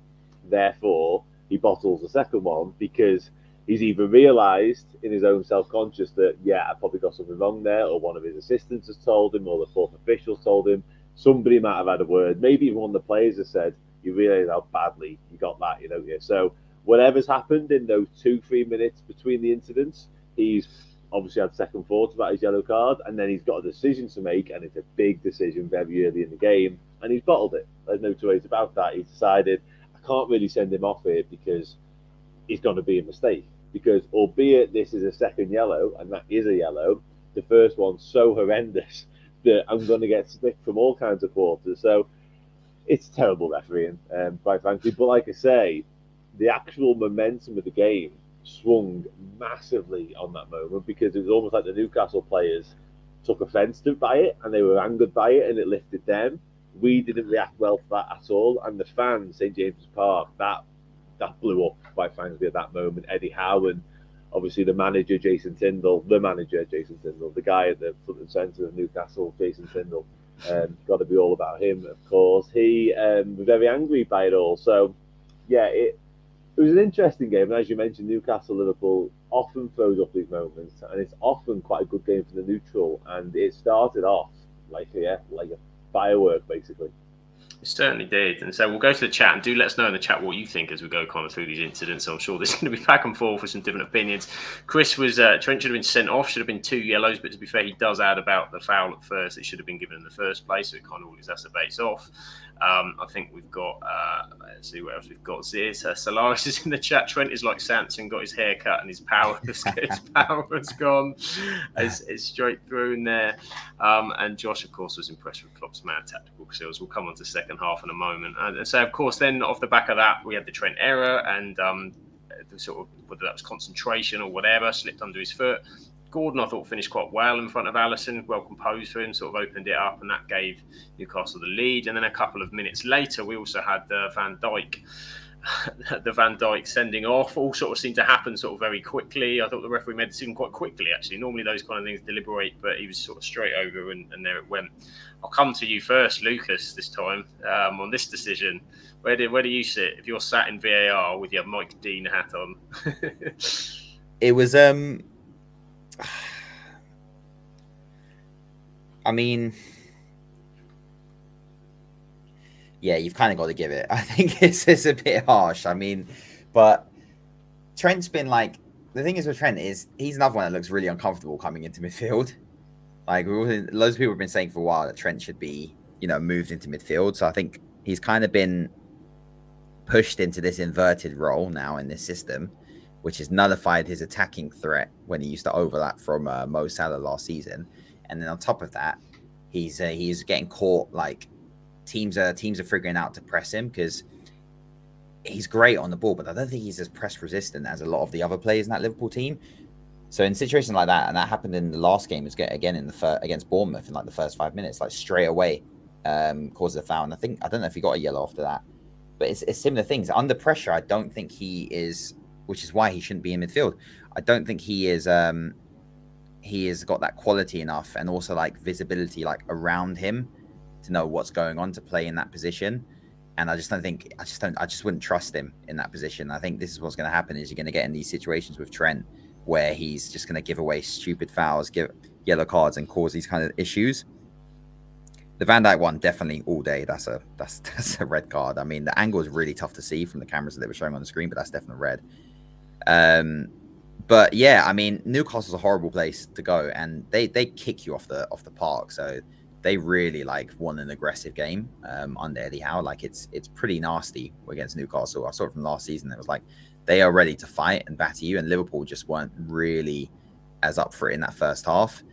S3: Therefore, he bottles the second one because he's either realised in his own self-conscious that, yeah, I probably got something wrong there, or one of his assistants has told him, or the fourth official told him. Somebody might have had a word. Maybe even one of the players has said, you realise how badly you got that, you know. Yeah. So whatever's happened in those 2-3 minutes between the incidents, he's obviously had second thoughts about his yellow card, and then he's got a decision to make, and it's a big decision very early in the game, and he's bottled it. There's no two ways about that. He's decided, I can't really send him off here because it's going to be a mistake. Because albeit this is a second yellow, and that is a yellow, the first one's so horrendous that I'm going to get stick from all kinds of quarters. So it's terrible refereeing, quite frankly. But like I say, the actual momentum of the game swung massively on that moment because it was almost like the Newcastle players took offence by it and they were angered by it and it lifted them. We didn't react well to that at all, and the fans, St James's Park, that blew up quite frankly at that moment. Eddie Howe and obviously the manager Jason Tindall, the guy at the front and centre of Newcastle, Jason Tindall, got to be all about him, of course. He was very angry by it all. So yeah, it was an interesting game, and as you mentioned, Newcastle-Liverpool often throws up these moments, and it's often quite a good game for the neutral, and it started off like a firework, basically.
S1: It certainly did. And so we'll go to the chat, and do let us know in the chat what you think as we go kind of through these incidents. So I'm sure there's going to be back and forth with some different opinions. Chris was, Trent should have been sent off, should have been 2 yellows, but to be fair, he does add about the foul at first. It should have been given in the first place, so it kind of all exacerbates off. I think we've got, let's see what else we've got. Solaris is in the chat. Trent is like Samson, got his hair cut and his power has gone. It's straight through in there. And Josh, of course, was impressed with Klopp's mad tactical skills. We'll come on to the second half in a moment. And so, of course, then off the back of that, we had the Trent error and the sort of, whether that was concentration or whatever, slipped under his foot. Gordon, I thought, finished quite well in front of Alisson, well composed for him, sort of opened it up, and that gave Newcastle the lead. And then a couple of minutes later, we also had Van Dijk, sending off. All sort of seemed to happen sort of very quickly. I thought the referee made the decision quite quickly, actually. Normally those kind of things deliberate, but he was sort of straight over, and there it went. I'll come to you first, Lucas, this time, on this decision. Where do you sit if you're sat in VAR with your Mike Dean hat on?
S2: It was I mean, yeah, you've kind of got to give it. I think it's a bit harsh. I mean, but Trent's been like, the thing is with Trent is he's another one that looks really uncomfortable coming into midfield. Like loads of people have been saying for a while that Trent should be, moved into midfield. So I think he's kind of been pushed into this inverted role now in this system, which has nullified his attacking threat when he used to overlap from Mo Salah last season. And then on top of that, he's getting caught. Like teams are figuring out to press him because he's great on the ball, but I don't think he's as press resistant as a lot of the other players in that Liverpool team. So in situations like that, and that happened in the last game again against Bournemouth in like the first 5 minutes, like straight away causes a foul. And I don't know if he got a yellow after that, but it's similar things. Under pressure, I don't think he is, which is why he shouldn't be in midfield. I don't think he is. He has got that quality enough, and also like visibility, like around him, to know what's going on to play in that position. And I just wouldn't trust him in that position. I think this is what's going to happen: is you're going to get in these situations with Trent where he's just going to give away stupid fouls, give yellow cards, and cause these kind of issues. The Van Dijk one, definitely all day. That's a red card. I mean, the angle is really tough to see from the cameras that they were showing on the screen, but that's definitely red. But yeah, I mean, Newcastle's a horrible place to go, and they kick you off the park. So they really won an aggressive game under Eddie Howe. Like it's pretty nasty against Newcastle. I saw it from last season. It was like they are ready to fight and batter you, and Liverpool just weren't really as up for it in that first half.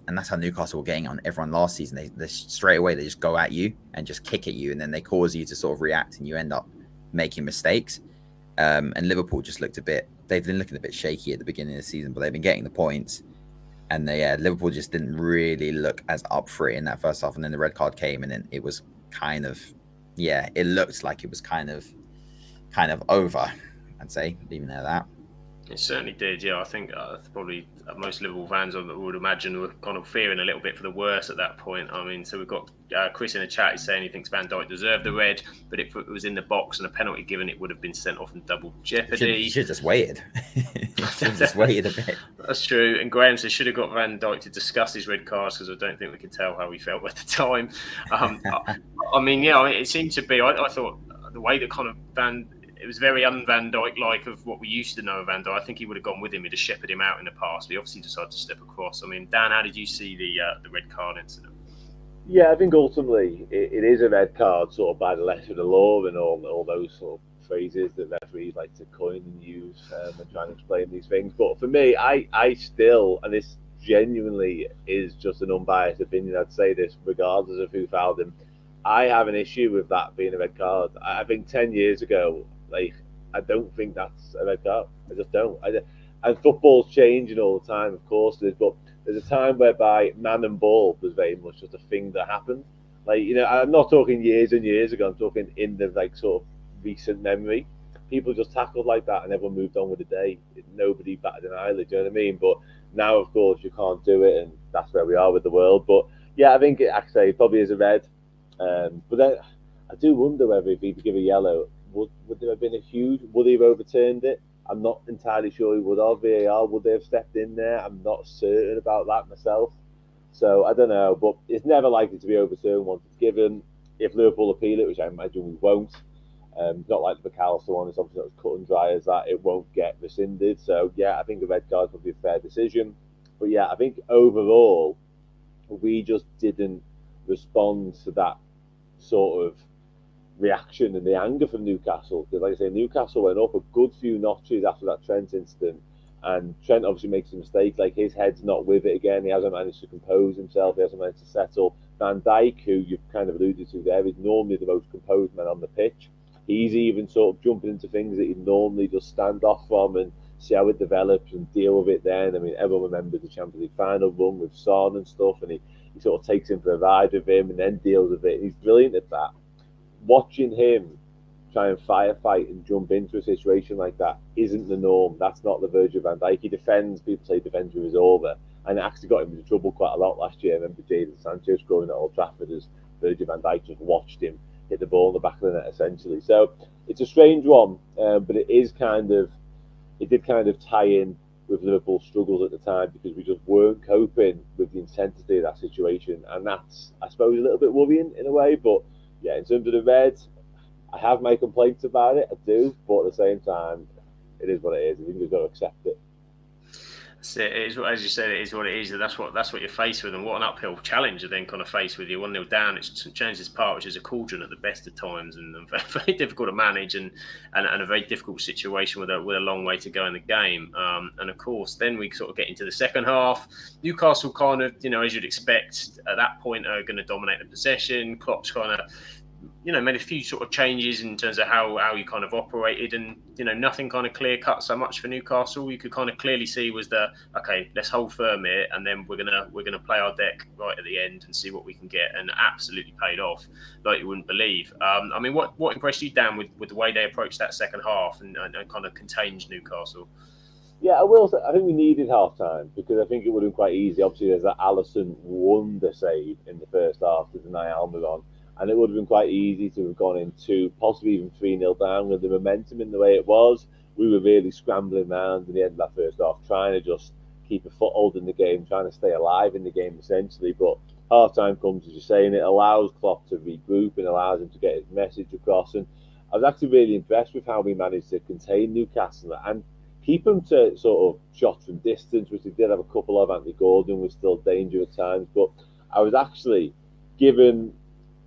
S2: And that's how Newcastle were getting on everyone last season. They straight away they just go at you and just kick at you, and then they cause you to sort of react, and you end up making mistakes. And Liverpool just they've been looking a bit shaky at the beginning of the season, but they've been getting the points. And Liverpool just didn't really look as up for it in that first half. And then the red card came, and then it was kind of, it looked like it was kind of over, I'd say, leaving it at that.
S1: It certainly did, yeah. I think probably most Liverpool fans would imagine were kind of fearing a little bit for the worst at that point. I mean, so we've got Chris in the chat is saying he thinks Van Dijk deserved the red, but if it was in the box and a penalty given, it would have been sent off in double jeopardy.
S2: You should have just waited. Just waited a bit.
S1: That's true. And Graham says should have got Van Dijk to discuss his red cards because I don't think we could tell how he felt at the time. I mean, it seemed to be. I thought the way that kind of it was very un-Van Dijk-like of what we used to know of Van Dijk. I think he would have gone with him. He'd have shepherded him out in the past. But he obviously decided to step across. I mean, Dan, how did you see the red card incident?
S3: Yeah, I think ultimately it is a red card, sort of by the letter of the law and all those sort of phrases that referees like to coin and use and try and explain these things. But for me, I still, and this genuinely is just an unbiased opinion, I'd say this regardless of who fouled him, I have an issue with that being a red card. I think 10 years ago, I don't think that's a red card. I just don't. And football's changing all the time, of course, but there's a time whereby man and ball was very much just a thing that happened. I'm not talking years and years ago. I'm talking in the sort of recent memory. People just tackled like that, and everyone moved on with the day. Nobody batted an eyelid. Do you know what I mean? But now, of course, you can't do it, and that's where we are with the world. But yeah, I think it probably is a red. But then I do wonder whether if he'd give a yellow, would there have been a huge? Would he have overturned it? I'm not entirely sure he would have. VAR, would they have stepped in there? I'm not certain about that myself. So I don't know, but it's never likely to be overturned once it's given. If Liverpool appeal it, which I imagine we won't, not like the McAllister one, it's obviously not as cut and dry as that, it won't get rescinded. So yeah, I think the red card would be a fair decision. But yeah, I think overall, we just didn't respond to that sort of reaction and the anger from Newcastle. Because like I say, Newcastle went up a good few notches after that Trent incident, and Trent obviously makes a mistake. His head's not with it again. He hasn't managed to compose himself. He hasn't managed to settle. Van Dijk, who you've kind of alluded to there, is normally the most composed man on the pitch. He's even sort of jumping into things that he'd normally just stand off from and see how it develops and deal with it then. I mean, everyone remembers the Champions League final run with Son and stuff, and he sort of takes him for a ride with him and then deals with it. He's brilliant at that. Watching him try and firefight and jump into a situation like that isn't the norm. That's not the Virgil van Dijk. He defends, people say defends with his over, and it actually got him into trouble quite a lot last year. I remember Jadon Sancho scoring at Old Trafford as Virgil van Dijk just watched him hit the ball in the back of the net, essentially. So it's a strange one, but it did kind of tie in with Liverpool's struggles at the time because we just weren't coping with the intensity of that situation, and that's, I suppose, a little bit worrying in a way. But yeah, in terms of the Reds, I have my complaints about it. I do, but at the same time, it is what it is. I think we've got to accept it.
S1: It is, as you said, it is what it is. That's what you're faced with, and what an uphill challenge you're then kind of faced with. You're 1-0 down. It's St James's Park, which is a cauldron at the best of times, and very difficult to manage, and a very difficult situation with a long way to go in the game. And of course, then we sort of get into the second half. Newcastle kind of, as you'd expect at that point, are going to dominate the possession. Klopp's kind of made a few sort of changes in terms of how you kind of operated, and nothing kind of clear cut so much for Newcastle. You could kind of clearly see was okay, let's hold firm here, and then we're gonna play our deck right at the end and see what we can get, and absolutely paid off like you wouldn't believe. I mean, what impressed you, Dan, with the way they approached that second half and kind of contained Newcastle?
S3: Yeah, I will say, I think we needed half time because I think it would have been quite easy. Obviously, there's that Alisson wonder save in the first half to deny Almiron. And it would have been quite easy to have gone into possibly even 3-0 down with the momentum in the way it was. We were really scrambling around in the end of that first half, trying to just keep a foothold in the game, trying to stay alive in the game essentially. But half time comes, as you're saying, it allows Klopp to regroup and allows him to get his message across. And I was actually really impressed with how we managed to contain Newcastle and keep them to sort of shots from distance, which they did have a couple of. Anthony Gordon was still danger at times. But I was actually given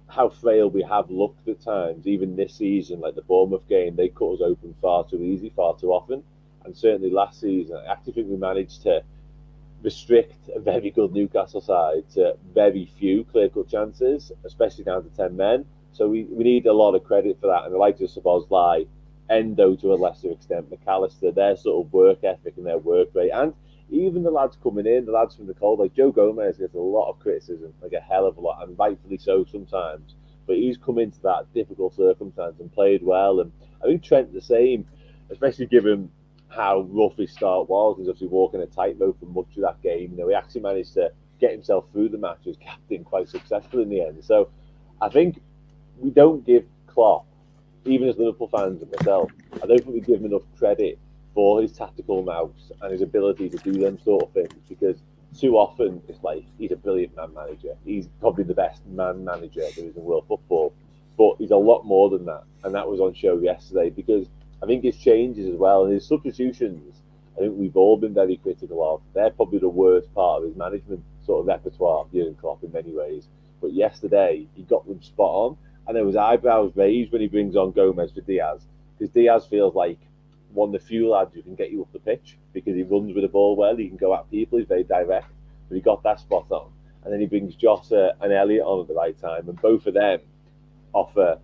S3: how frail we have looked at times, even this season, like the Bournemouth game, they cut us open far too easy, far too often. And certainly last season, I actually think we managed to restrict a very good Newcastle side to very few clear-cut chances, especially down to 10 men. So we need a lot of credit for that. And I like to suppose like Endo to a lesser extent, McAllister, their sort of work ethic and their work rate. And even the lads coming in, the lads from the cold, like Joe Gomez gets a lot of criticism, like a hell of a lot, and rightfully so sometimes. But he's come into that difficult circumstance and played well. And I think Trent the same, especially given how rough his start was. He's obviously walking a tightrope for much of that game. He actually managed to get himself through the match as captain quite successful in the end. So I think we don't give Klopp, even as Liverpool fans and myself, I don't think we give him enough credit for his tactical nous and his ability to do them sort of things, because too often it's like he's a brilliant man manager. He's probably the best man manager there is in world football, but he's a lot more than that, and that was on show yesterday because I think his changes as well and his substitutions, I think we've all been very critical of. They're probably the worst part of his management sort of repertoire, Jurgen Klopp, in many ways. But yesterday he got them spot on, and there was eyebrows raised when he brings on Gomez for Diaz, because Diaz feels like one of the few lads who can get you up the pitch because he runs with the ball well, he can go at people, he's very direct, but he got that spot on. And then he brings Jota and Elliott on at the right time, and both of them offer,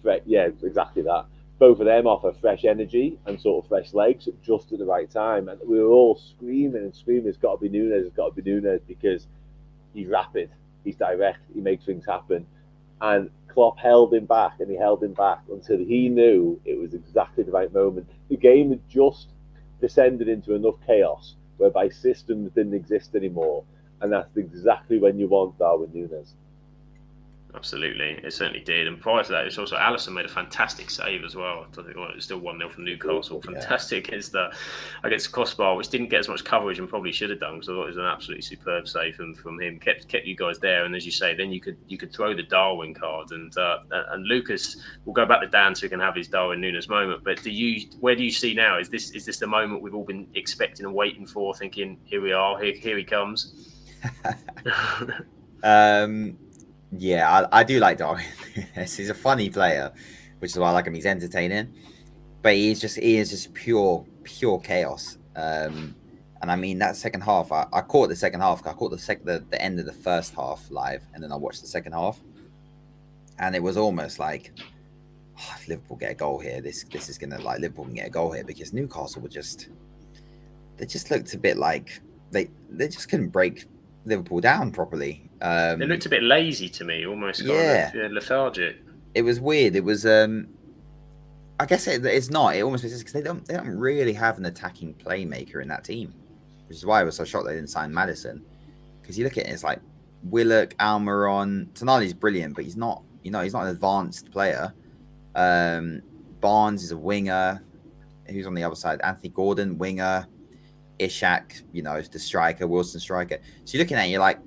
S3: exactly that. Both of them offer fresh energy and sort of fresh legs just at the right time. And we were all screaming and screaming, it's got to be Nunez, it's got to be Nunez, because he's rapid, he's direct, he makes things happen. And Klopp held him back, and he held him back until he knew it was exactly the right moment. The game had just descended into enough chaos whereby systems didn't exist anymore, and that's exactly when you want Darwin Nunez.
S1: Absolutely, it certainly did. And prior to that, it's also Alisson made a fantastic save as well. I think it was still 1-0 from Newcastle. Fantastic against the crossbar, which didn't get as much coverage and probably should have done, because I thought it was an absolutely superb save from him. Kept you guys there, and as you say, then you could throw the Darwin card. And Lucas, we'll go back to Dan so he can have his Darwin Nunez moment. But where do you see now? Is this the moment we've all been expecting and waiting for? Thinking, here we are, here he comes.
S2: Yeah, I do like Darwin. He's a funny player, which is why I like him. He's entertaining, but he is just pure chaos. And I mean that second half, I caught the second half. I caught the end of the first half live, and then I watched the second half, and it was almost like, if Liverpool get a goal here, this is gonna, like, Liverpool can get a goal here, because Newcastle they just looked a bit like they just couldn't break Liverpool down properly.
S1: They looked a bit lazy to me, almost kind of lethargic.
S2: It was weird. It was I guess it's not. It almost because they don't really have an attacking playmaker in that team, which is why I was so shocked they didn't sign Maddison. Because you look at it, it's like Willock, Almiron, Tonali's brilliant, but he's not an advanced player. Barnes is a winger. Who's on the other side? Anthony Gordon, winger. Ishak, is the striker, Wilson striker. So you're looking at it, you're like,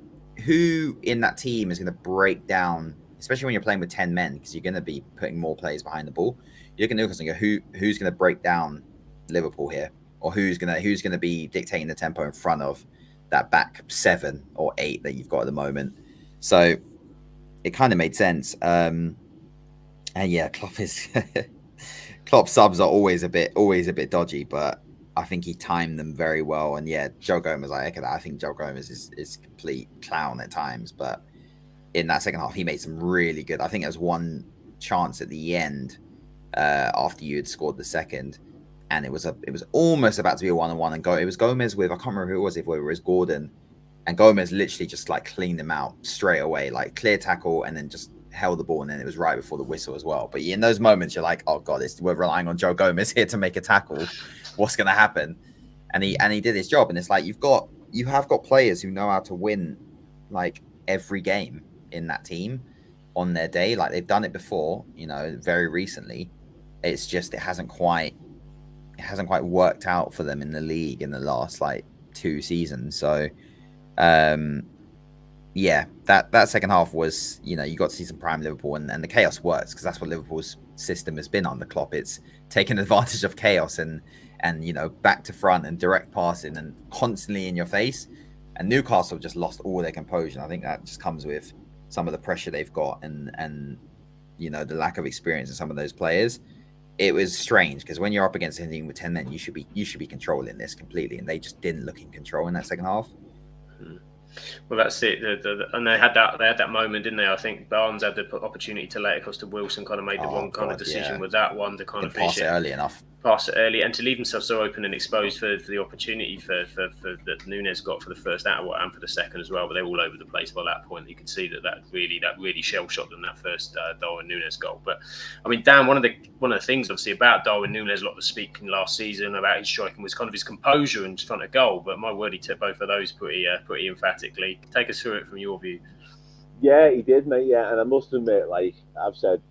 S2: who in that team is going to break down especially when you're playing with 10 men, because you're going to be putting more players behind the ball. You look at Newcastle and go, who's going to break down Liverpool here, or who's going to be dictating the tempo in front of that back 7 or 8 that you've got at the moment. So it kind of made sense. And yeah, Klopp subs are always a bit dodgy, but I think he timed them very well. And yeah, Joe Gomez, I think Joe Gomez is complete clown at times, but in that second half, he made some really good. I think there was one chance at the end after you had scored the second, and it was almost about to be a 1-on-1, and it was Gomez with, I can't remember who it was, if it was Gordon, and Gomez literally just like cleaned him out straight away, like clear tackle, and then just held the ball, and then it was right before the whistle as well. But in those moments, you're like, oh god, we're relying on Joe Gomez here to make a tackle. What's going to happen? And he did his job, and it's like you have got players who know how to win like every game in that team on their day. Like they've done it before, very recently. It's just it hasn't quite worked out for them in the league in the last like 2 seasons. So yeah, that second half was, you got to see some prime Liverpool, and the chaos works because that's what Liverpool's system has been under Klopp. It's taking advantage of chaos and back to front and direct passing and constantly in your face. And Newcastle just lost all their composure. And I think that just comes with some of the pressure they've got and the lack of experience in some of those players. It was strange because when you're up against anything with 10 men, you should be controlling this completely, and they just didn't look in control in that second half.
S1: Well, that's it. And they had that moment, didn't they? I think Barnes had the opportunity to lay it across to Wilson, kind of made the wrong kind of decision with that one to kind of finish it
S2: early enough.
S1: Pass it early, and to leave himself so open and exposed for the opportunity for that Nunez got for the first hour and for the second as well. But they're all over the place by that point. You can see that really shell shocked them, that first Darwin Nunez goal. But I mean, Dan, one of the things obviously about Darwin Nunez, a lot of speaking last season about his striking was kind of his composure in front of goal. But my word, he took both of those pretty emphatically. Take us through it from your view.
S3: Yeah, he did, mate. Yeah, and I must admit, like I've said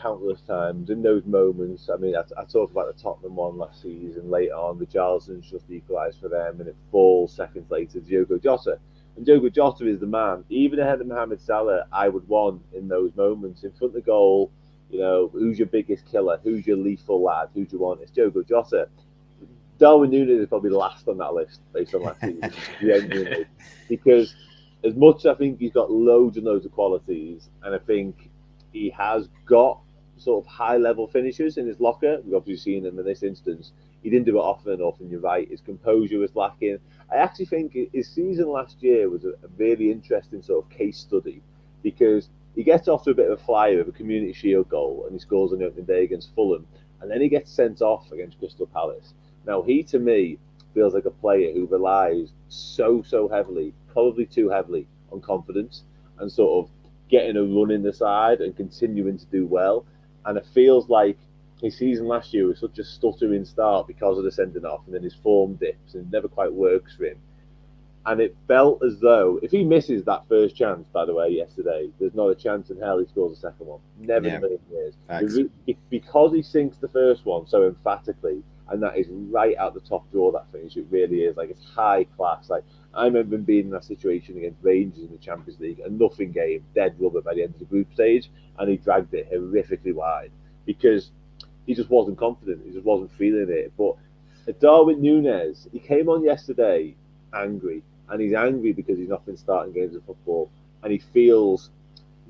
S3: countless times in those moments. I mean, I talked about the Tottenham one last season. Later on, the Richarlison's just equalised for them, and it falls seconds later to Diogo Jota. And Diogo Jota is the man, even ahead of Mohamed Salah, I would want in those moments in front of the goal. Who's your biggest killer? Who's your lethal lad? Who do you want? It's Diogo Jota. Darwin Nunez is probably last on that list based on last season, genuinely, because as much I think he's got loads and loads of qualities, and I think he has got sort of high-level finishes in his locker. We've obviously seen him in this instance. He didn't do it often enough, and you're right, his composure was lacking. I actually think his season last year was a really interesting sort of case study, because he gets off to a bit of a flyer with a Community Shield goal, and he scores on the opening day against Fulham, and then he gets sent off against Crystal Palace. Now, he, to me, feels like a player who relies so heavily, probably too heavily, on confidence and sort of getting a run in the side and continuing to do well. And it feels like his season last year was such a stuttering start because of the sending off, and then his form dips and it never quite works for him. And it felt as though if he misses that first chance, by the way, yesterday, there's not a chance in hell he scores a second one. Never in a million years. Because he sinks the first one so emphatically, and that is right out the top drawer, that finish. It really is. Like, it's high class. Like, I remember him being in that situation against Rangers in the Champions League, a nothing game, dead rubber by the end of the group stage, and he dragged it horrifically wide because he just wasn't confident. He just wasn't feeling it. But Darwin Nunez, he came on yesterday angry, and he's angry because he's not been starting games of football, and he feels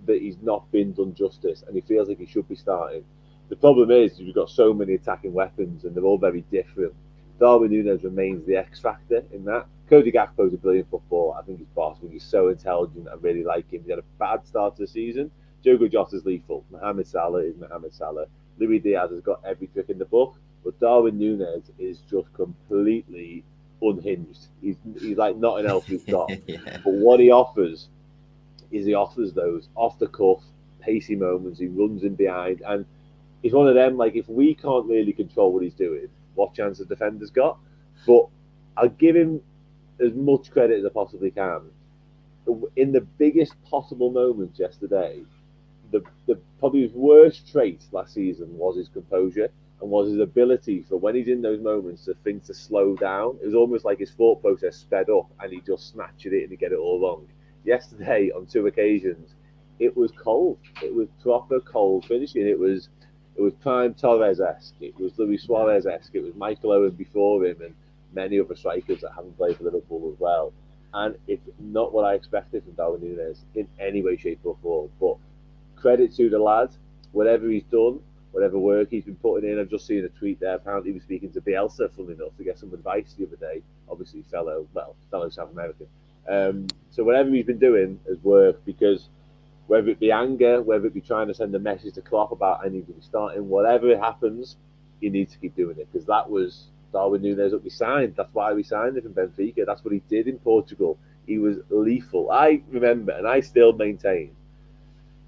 S3: that he's not been done justice, and he feels like he should be starting. The problem is we've got so many attacking weapons, and they're all very different. Darwin Nunez remains the X factor in that. Cody Gakpo's a brilliant footballer. I think he's boss. I think he's so intelligent. I really like him. He had a bad start to the season. Diogo Jota's lethal. Mohamed Salah is Mohamed Salah. Luis Diaz has got every trick in the book, but Darwin Nunez is just completely unhinged. He's like nothing else we've got.
S2: Yeah.
S3: But what he offers is he offers those off the cuff, pacey moments. He runs in behind, and he's one of them. Like, if we can't really control what he's doing, what chance the defender's got? But I'll give him as much credit as I possibly can. In the biggest possible moments yesterday, the probably his worst trait last season was his composure and was his ability for when he's in those moments for things to slow down. It was almost like his thought process sped up and he just snatched it and he get it all wrong. Yesterday, on 2 occasions, it was cold. It was proper cold finishing. It was prime Torres-esque. It was Luis Suarez-esque. It was Michael Owen before him and many other strikers that haven't played for Liverpool as well. And it's not what I expected from Darwin Nunez in any way, shape or form. But credit to the lad, whatever he's done, whatever work he's been putting in. I've just seen a tweet there. Apparently he was speaking to Bielsa, funnily enough, to get some advice the other day. Obviously fellow South American. So whatever he's been doing has worked, because whether it be anger, whether it be trying to send a message to Klopp about I need to be starting, whatever it happens, you need to keep doing it, because that was Darwin Nunez that we signed. That's why we signed him from Benfica. That's what he did in Portugal. He was lethal. I remember, and I still maintain,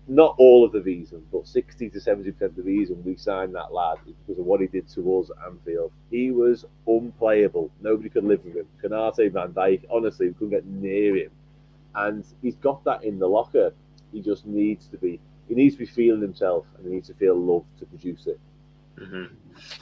S3: not all of the reason, but 60 to 70% of the reason we signed that lad is because of what he did to us at Anfield. He was unplayable. Nobody could live with him. Canate, Van Dijk, honestly, we couldn't get near him. And he's got that in the locker. He just needs to be feeling himself, and he needs to feel loved to produce it.
S1: Mm-hmm.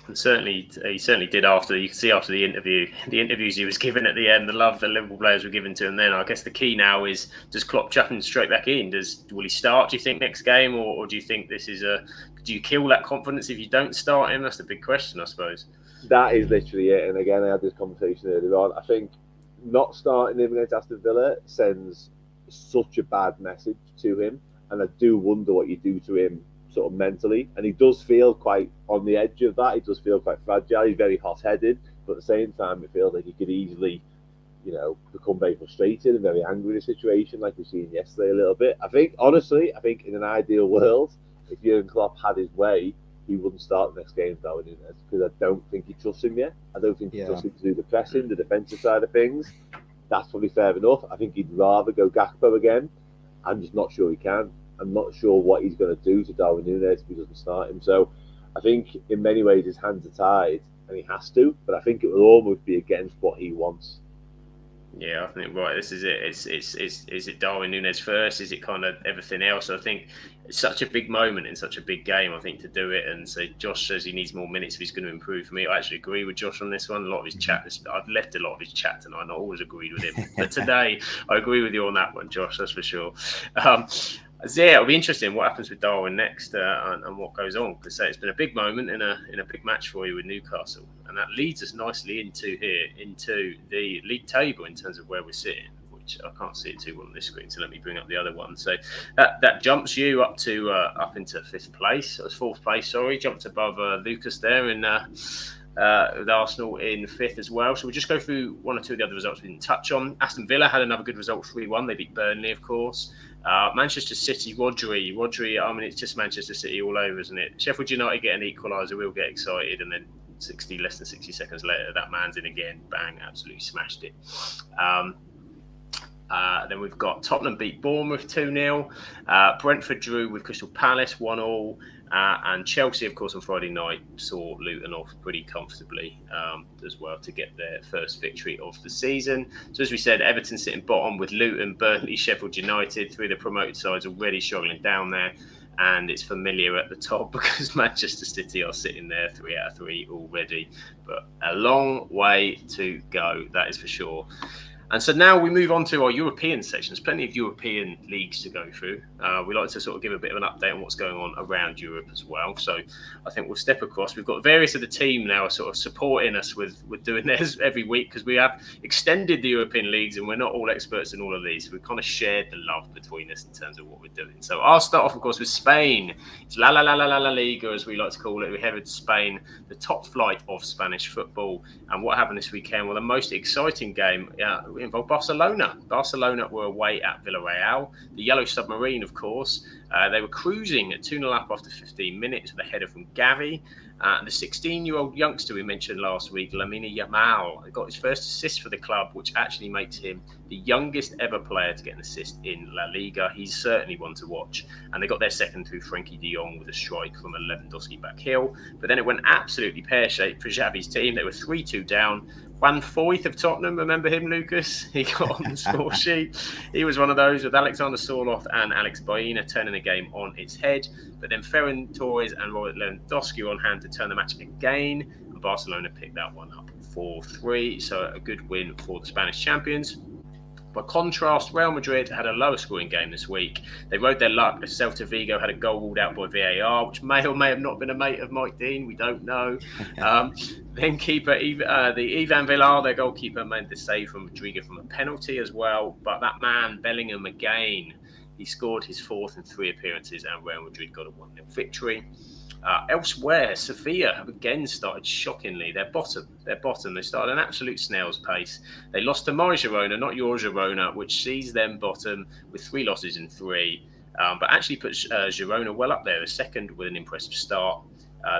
S1: And he certainly did. After you can see after the interviews he was given at the end, the love that Liverpool players were given to him. Then I guess the key now is, does Klopp chuck him straight back in? Will he start? Do you think next game, or do you think this is do you kill that confidence if you don't start him? That's the big question, I suppose.
S3: That is literally it. And again, I had this conversation earlier on. I think not starting him against Aston Villa sends such a bad message to him, and I do wonder what you do to him sort of mentally. And he does feel quite on the edge of that. He does feel quite fragile. He's very hot-headed, but at the same time it feels like he could easily, become very frustrated and very angry in a situation like we've seen yesterday a little bit. I think in an ideal world, if Jurgen Klopp had his way, he wouldn't start the next game, Darwin Nunez, because I don't think he trusts him yet. I don't think he trusts him to do the pressing, the defensive side of things. That's probably fair enough. I think he'd rather go Gakpo again. I'm just not sure he can. I'm not sure what he's going to do to Darwin Nunez if he doesn't start him. So I think in many ways his hands are tied, and he has to, but I think it will almost be against what he wants.
S1: Yeah, I think this is it. Is it Darwin Nunez first? Is it kind of everything else? I think it's such a big moment in such a big game, I think, to do it. And so Josh says he needs more minutes if he's going to improve. For me, I actually agree with Josh on this one. A lot of his chat, I've left a lot of his chat tonight, and I always agreed with him. But today, I agree with you on that one, Josh, that's for sure. So yeah, it'll be interesting what happens with Darwin next and what goes on. Because it's been a big moment in a big match for you with Newcastle, and that leads us nicely into the league table in terms of where we're sitting, which I can't see it too well on this screen. So let me bring up the other one. So that jumps you up into fourth place. Sorry, jumped above Lucas there with Arsenal in fifth as well. So we'll just go through one or two of the other results we didn't touch on. Aston Villa had another good result, 3-1. They beat Burnley, of course. Manchester City, Rodri, I mean, it's just Manchester City all over, isn't it? Sheffield United get an equaliser, we'll get excited, and then less than 60 seconds later, that man's in again. Bang, absolutely smashed it. Then we've got Tottenham beat Bournemouth 2-0. Brentford drew with Crystal Palace 1-1. And Chelsea, of course, on Friday night saw Luton off pretty comfortably as well to get their first victory of the season. So as we said, Everton sitting bottom with Luton, Burnley, Sheffield United, three of the promoted sides already struggling down there. And it's familiar at the top because Manchester City are sitting there 3 out of 3 already. But a long way to go, that is for sure. And so now we move on to our European section. There's plenty of European leagues to go through. We like to sort of give a bit of an update on what's going on around Europe as well. So I think we'll step across. We've got various of the team now sort of supporting us with doing theirs every week because we have extended the European leagues and we're not all experts in all of these. So we've kind of shared the love between us in terms of what we're doing. So I'll start off, of course, with Spain. It's La Liga, as we like to call it. We headed to Spain, the top flight of Spanish football. And what happened this weekend? Well, the most exciting game involved Barcelona. Barcelona were away at Villarreal. The Yellow Submarine, of course. They were cruising at 2-0 up after 15 minutes with a header from Gavi. The 16-year-old youngster we mentioned last week, Lamine Yamal, got his first assist for the club, which actually makes him the youngest ever player to get an assist in La Liga. He's certainly one to watch. And they got their second through Frenkie de Jong with a strike from a Lewandowski back heel. But then it went absolutely pear-shaped for Xavi's team. They were 3-2 down. Juan Foyth of Tottenham, remember him, Lucas? He got on the score sheet. He was one of those with Alexander-Arnold and Alex Baena turning the game on its head. But then Ferran Torres and Robert Lewandowski on hand to turn the match again. And Barcelona picked that one up 4-3. So a good win for the Spanish champions. By contrast, Real Madrid had a lower scoring game this week. They rode their luck as Celta Vigo had a goal ruled out by VAR, which may or may have not been a mate of Mike Dean. We don't know. Then keeper the Ivan Villar, their goalkeeper, made the save from Rodrigo from a penalty as well. But that man, Bellingham, again, he scored his 4th in 3 appearances, and Real Madrid got a 1-0 victory. Elsewhere, Sevilla have again started shockingly. They're bottom. They started an absolute snail's pace. They lost to my Girona, not your Girona, which sees them bottom with 3 losses in 3. But actually puts Girona well up there, as second with an impressive start.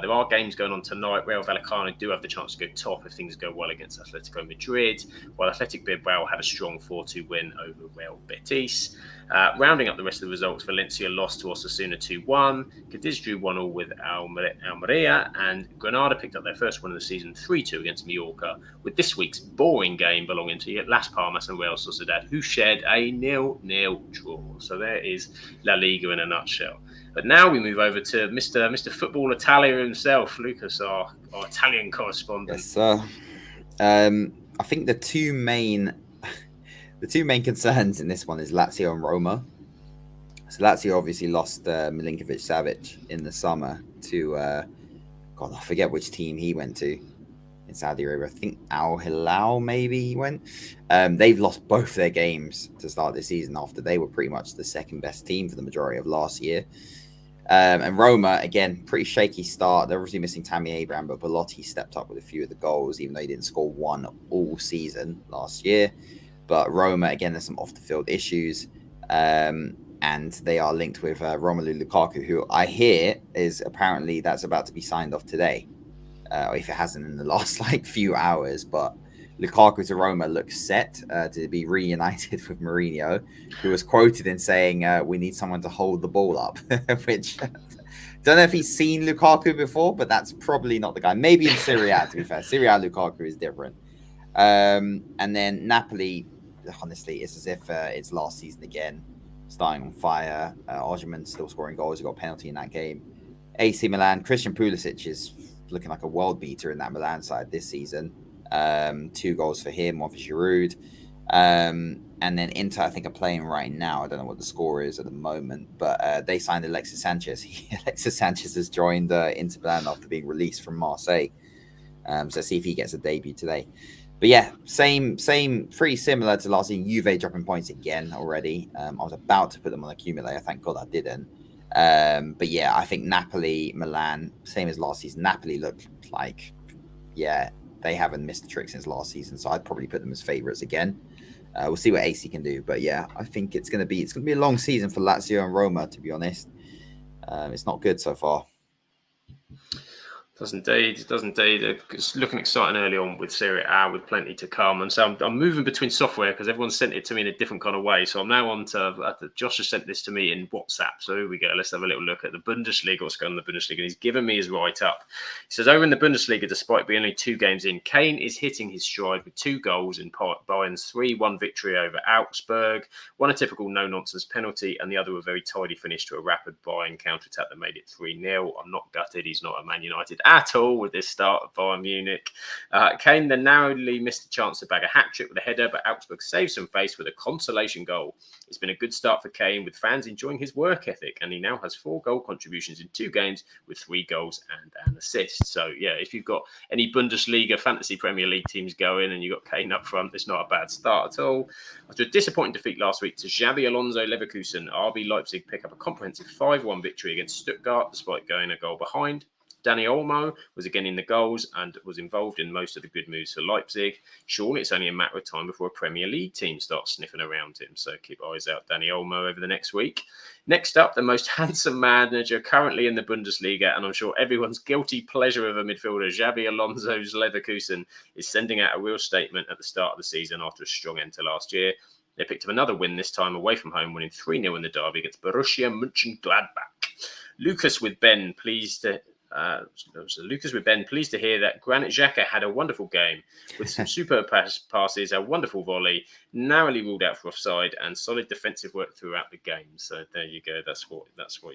S1: There are games going on tonight. Real Vallecano do have the chance to go top if things go well against Atletico Madrid, while Athletic Bilbao had a strong 4-2 win over Real Betis. Rounding up the rest of the results, Valencia lost to Osasuna 2-1. Cadiz drew 1-1 with Almeria, and Granada picked up their first win of the season 3-2 against Mallorca, with this week's boring game belonging to Las Palmas and Real Sociedad, who shared a 0-0 draw. So there is La Liga in a nutshell. But now we move over to Mr. Football Italia himself, Lucas, our Italian correspondent.
S2: Yes, sir. I think the two main concerns in this one is Lazio and Roma. So Lazio obviously lost Milinkovic-Savic in the summer to, I forget which team he went to in Saudi Arabia. I think Al Hilal maybe he went. They've lost both their games to start this season after they were pretty much the second best team for the majority of last year. And Roma, again, pretty shaky start. They're obviously missing Tammy Abraham, but Belotti stepped up with a few of the goals, even though he didn't score one all season last year. But Roma, again, there's some off-the-field issues. And they are linked with Romelu Lukaku, who I hear is apparently that's about to be signed off today. Or if it hasn't in the last few hours. But Lukaku to Roma looks set to be reunited with Mourinho, who was quoted in saying, we need someone to hold the ball up, which don't know if he's seen Lukaku before, but that's probably not the guy. Maybe in Serie A, to be fair. Serie A Lukaku is different. And then Napoli, honestly, it's as if it's last season again, starting on fire. Osimhen still scoring goals. He got a penalty in that game. AC Milan, Christian Pulisic is looking like a world beater in that Milan side this season. 2 goals for him, 1 for Giroud. And then Inter, I think, are playing right now. I don't know what the score is at the moment, but they signed Alexis Sanchez. Alexis Sanchez has joined Inter Milan after being released from Marseille. So let's see if he gets a debut today. But yeah, same, pretty similar to last season. Juve dropping points again already. I was about to put them on accumulator. Thank God I didn't. But yeah, I think Napoli, Milan, same as last season. Napoli looked like, they haven't missed the trick since last season. So I'd probably put them as favourites again. We'll see what AC can do. But yeah, I think it's gonna be a long season for Lazio and Roma, to be honest. It's not good so far.
S1: Does indeed. It's looking exciting early on with Serie A, with plenty to come. And so I'm moving between software because everyone's sent it to me in a different kind of way. So I'm now on to Josh has sent this to me in WhatsApp. So here we go. Let's have a little look at the Bundesliga, what's going on in the Bundesliga. And he's given me his write-up. He says, over in the Bundesliga, despite being only 2 games in, Kane is hitting his stride with 2 goals in Bayern's 3-1 victory over Augsburg. One a typical no-nonsense penalty, and the other a very tidy finish to a rapid Bayern counter-attack that made it 3-0. I'm not gutted. He's not a Man United at all with this start of Bayern Munich. Kane then narrowly missed a chance to bag a hat-trick with a header, but Augsburg saved some face with a consolation goal. It's been a good start for Kane, with fans enjoying his work ethic, and he now has 4 goal contributions in 2 games with 3 goals and an assist. So yeah, if you've got any Bundesliga, Fantasy Premier League teams going and you've got Kane up front, it's not a bad start at all. After a disappointing defeat last week to Xabi Alonso Leverkusen, RB Leipzig pick up a comprehensive 5-1 victory against Stuttgart despite going a goal behind. Dani Olmo was again in the goals and was involved in most of the good moves for Leipzig. Surely it's only a matter of time before a Premier League team starts sniffing around him. So keep eyes out Dani Olmo over the next week. Next up, the most handsome manager currently in the Bundesliga, and I'm sure everyone's guilty pleasure of a midfielder, Xabi Alonso's Leverkusen, is sending out a real statement at the start of the season after a strong end to last year. They picked up another win, this time away from home, winning 3-0 in the derby against Borussia Mönchengladbach. Lucas with Ben, pleased to hear that Granit Xhaka had a wonderful game with some superb passes, a wonderful volley, narrowly ruled out for offside, and solid defensive work throughout the game. So there you go. That's what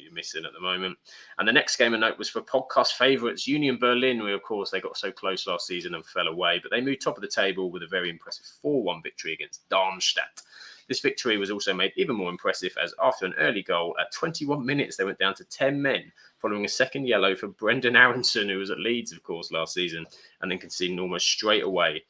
S1: you're missing at the moment. And the next game of note was for podcast favourites Union Berlin, where of course they got so close last season and fell away, but they moved top of the table with a very impressive 4-1 victory against Darmstadt. This victory was also made even more impressive as after an early goal at 21 minutes, they went down to 10 men following a second yellow for Brendan Aronson, who was at Leeds, of course, last season, and then conceding almost straight away.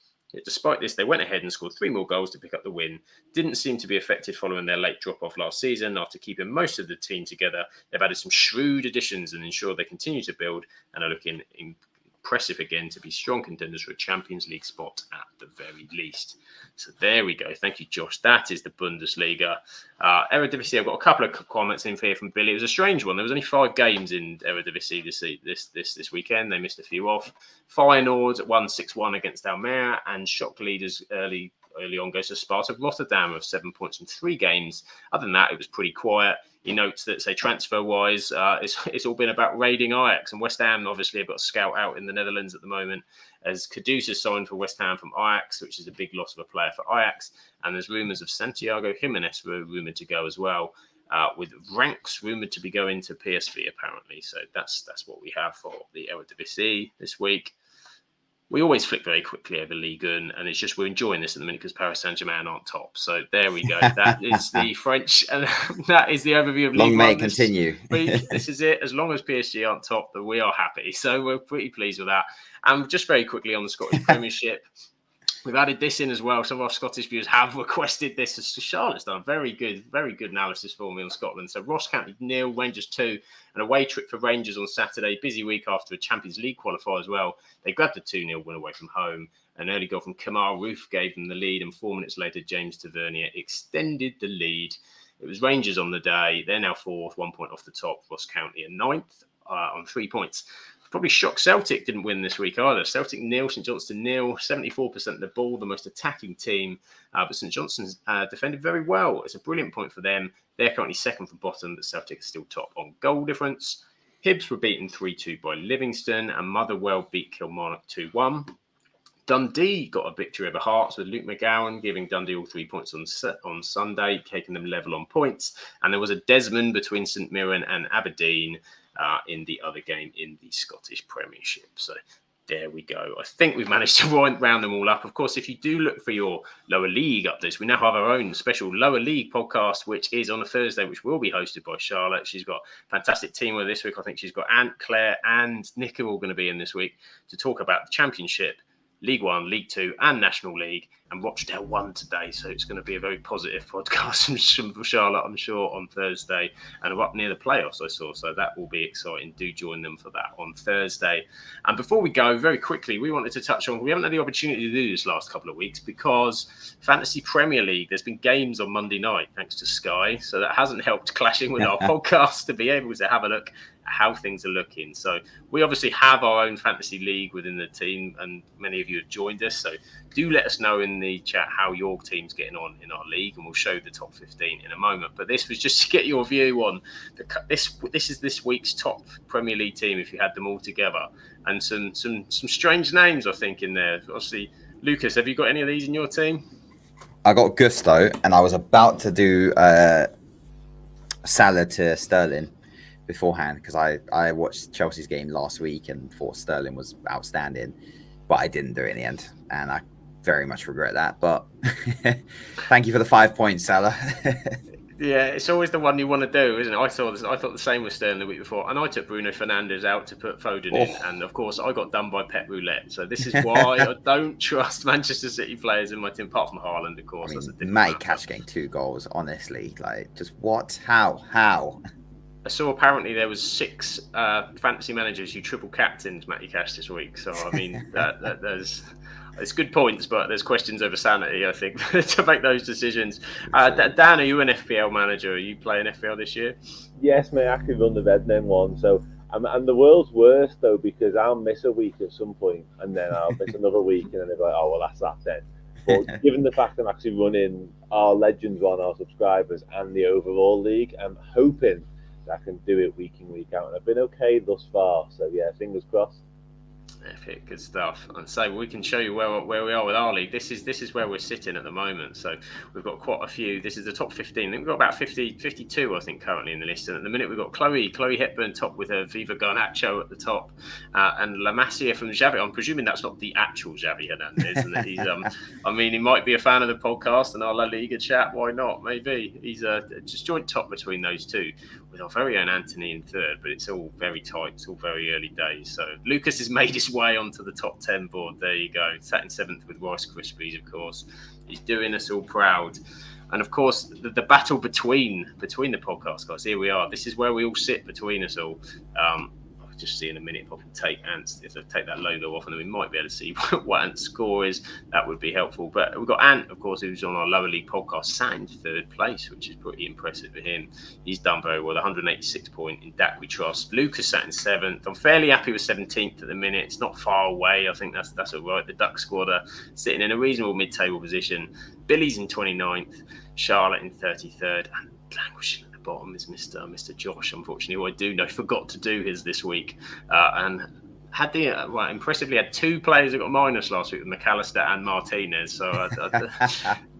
S1: Despite this, they went ahead and scored 3 more goals to pick up the win. Didn't seem to be affected following their late drop-off last season. After keeping most of the team together, they've added some shrewd additions and ensure they continue to build and are looking impressive again to be strong contenders for a Champions League spot at the very least. So there we go. Thank you, Josh. That is the Bundesliga. Eredivisie, I've got a couple of comments in here from Billy. It was a strange one. There was only 5 games in Eredivisie this weekend. They missed a few off. Feyenoord won 6-1 against Almere, and shock leaders early on goes to Sparta Rotterdam of 7 points from 3 games. Other than that, it was pretty quiet. He notes that, say, transfer-wise, it's all been about raiding Ajax, and West Ham obviously have got a scout out in the Netherlands at the moment, as Kudus has signed for West Ham from Ajax, which is a big loss of a player for Ajax, and there's rumours of Santiago Jimenez were rumoured to go as well, with Ranks rumoured to be going to PSV apparently. So that's what we have for the Eredivisie this week. We always flick very quickly over Ligue 1, and it's just we're enjoying this at the minute because Paris Saint-Germain aren't top. So there we go. That is the French, and that is the overview of Ligue 1.
S2: Long may it continue.
S1: This is it. As long as PSG aren't top, then we are happy. So we're pretty pleased with that. And just very quickly on the Scottish Premiership, we've added this in as well. Some of our Scottish viewers have requested this. Charlotte's done a very good analysis for me on Scotland. So Ross County 0, Rangers 2, an away trip for Rangers on Saturday. Busy week after a Champions League qualifier as well. They grabbed a 2-0 win away from home. An early goal from Kamar Roof gave them the lead, and 4 minutes later, James Tavernier extended the lead. It was Rangers on the day. They're now 4th, 1 point off the top. Ross County are 9th on 3 points. Probably shocked Celtic didn't win this week either. Celtic 0, St Johnstone 0, 74% of the ball, the most attacking team. But St Johnstone's defended very well. It's a brilliant point for them. They're currently 2nd from bottom, but Celtic is still top on goal difference. Hibs were beaten 3-2 by Livingston, and Motherwell beat Kilmarnock 2-1. Dundee got a victory over Hearts with Luke McGowan giving Dundee all 3 points on Sunday, taking them level on points. And there was a Desmond between St Mirren and Aberdeen in the other game in the Scottish Premiership. So there we go. I think we've managed to round them all up. Of course, if you do look for your lower league updates, we now have our own special lower league podcast, which is on a Thursday, which will be hosted by Charlotte. She's got a fantastic team with this week. I think she's got Ant, Claire and Nick are all going to be in this week to talk about the Championship, League 1, League 2 and National League, and Rochdale won today. So it's going to be a very positive podcast from Charlotte, I'm sure, on Thursday. And we're up near the playoffs, I saw. So that will be exciting. Do join them for that on Thursday. And before we go, very quickly, we wanted to touch on, we haven't had the opportunity to do this last couple of weeks because Fantasy Premier League, there's been games on Monday night, thanks to Sky. So that hasn't helped clashing with our podcast to be able to have a look how things are looking. So we obviously have our own fantasy league within the team, and many of you have joined us. So do let us know in the chat how your team's getting on in our league, and we'll show the top 15 in a moment. But this was just to get your view on this is this week's top Premier League team if you had them all together, and some strange names I think in there. Obviously, Lucas, have you got any of these in your team?
S2: I got Gusto, and I was about to do Salah to Sterling beforehand because I watched Chelsea's game last week and thought Sterling was outstanding, but I didn't do it in the end, and I very much regret that. But thank you for the 5 points, Salah.
S1: Yeah, it's always the one you want to do, isn't it? I thought the same with Sterling the week before, and I took Bruno Fernandes out to put Foden in, and of course I got done by Pep Roulette. So this is why I don't trust Manchester City players in my team, apart from Haaland, of course.
S2: I mean, Matty Cash getting 2 goals, honestly, like just what? How?
S1: I saw apparently there was 6 fantasy managers who triple captained Matty Cash this week. So I mean, it's good points, but there's questions over sanity, I think, to make those decisions. Dan, are you an FPL manager? Are you playing FPL this year?
S3: Yes, mate. I actually run the Redmen one, so I'm the world's worst though, because I'll miss a week at some point, and then I'll miss another week, and then they're like, oh well, that's that then. But given the fact I'm actually running our Legends on our subscribers and the overall league, I'm hoping I can do it week in, week out, and I've been okay thus far. So yeah, fingers crossed.
S1: Epic, good stuff. And so we can show you where we are with our league. This is where we're sitting at the moment. So we've got quite a few. This is the top 15. I think we've got about 52, I think, currently in the list. And at the minute, we've got Chloe Hepburn top with her Viva Garnacho at the top, and La Masia from Xavi. I'm presuming that's not the actual Xavi Hernandez. And that he's, I mean, he might be a fan of the podcast and our La Liga chat. Why not? Maybe he's just joint top between those two, with our very own Anthony in third. But it's all very tight. It's all very early days. So Lucas has made his way onto the top 10 board. There you go. Sat in 7th with Rice Krispies, of course. He's doing us all proud. And of course, the battle between the podcast guys. Here we are. This is where we all sit between us all. I'll just see in a minute if I can take that logo off, and then we might be able to see what Ant's score is. That would be helpful. But we've got Ant, of course, who's on our lower league podcast, sat in 3rd place, which is pretty impressive for him. He's done very well. 186 point in Dak we trust. Lucas sat in 7th. I'm fairly happy with 17th at the minute. It's not far away. I think that's all right. The Duck squad are sitting in a reasonable mid-table position. Billy's in 29th. Charlotte in 33rd, and languishing at the bottom is Mr. Josh, unfortunately, who I do know forgot to do his this week, and had impressively had 2 players that got minus last week with McAllister and Martinez. So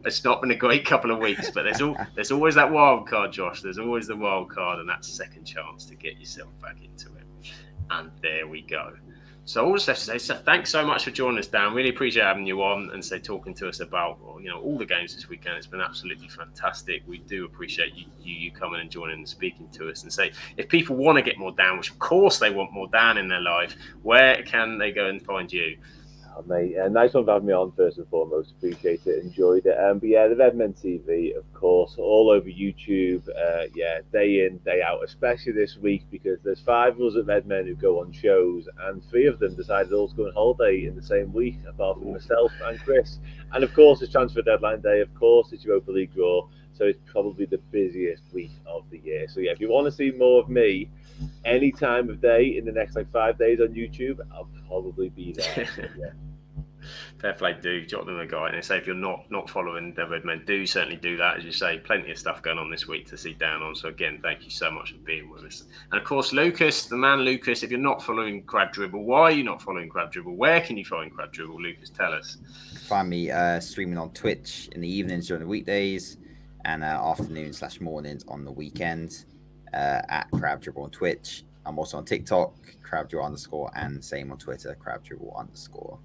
S1: it's not been a great couple of weeks, but there's always that wild card, Josh. There's always the wild card, and that second chance to get yourself back into it. And there we go. So all just have to say, so thanks so much for joining us, Dan. Really appreciate having you on and talking to us about all the games this weekend. It's been absolutely fantastic. We do appreciate you coming and joining and speaking to us. And say, if people want to get more Dan, which of course they want more Dan in their life, where can they go and find you?
S3: Oh, mate, nice one for having me on, first and foremost. Appreciate it, enjoyed it. But yeah, the Redmen TV, of course, all over YouTube, day in, day out, especially this week, because there's 5 of us at Redmen who go on shows, and 3 of them decided all to go on holiday in the same week, apart from myself and Chris. And of course, it's transfer deadline day, of course, it's Europa League draw, so it's probably the busiest week of the year. So yeah, if you want to see more of me, any time of day in the next 5 days on YouTube, I'll probably be there. Yeah.
S1: Fair play, do jot them a guide. And say if you're not following the Redmen, do certainly do that. As you say, plenty of stuff going on this week to see Dan on. So again, thank you so much for being with us. And of course, Lucas, the man Lucas, if you're not following Crab Dribble, why are you not following Crab Dribble? Where can you find Crab Dribble? Lucas, tell us.
S2: Find me streaming on Twitch in the evenings during the weekdays, and afternoons/mornings on the weekend at Crab Dribble on Twitch. I'm also on TikTok, crabdribble_, and same on Twitter, crabdribble_.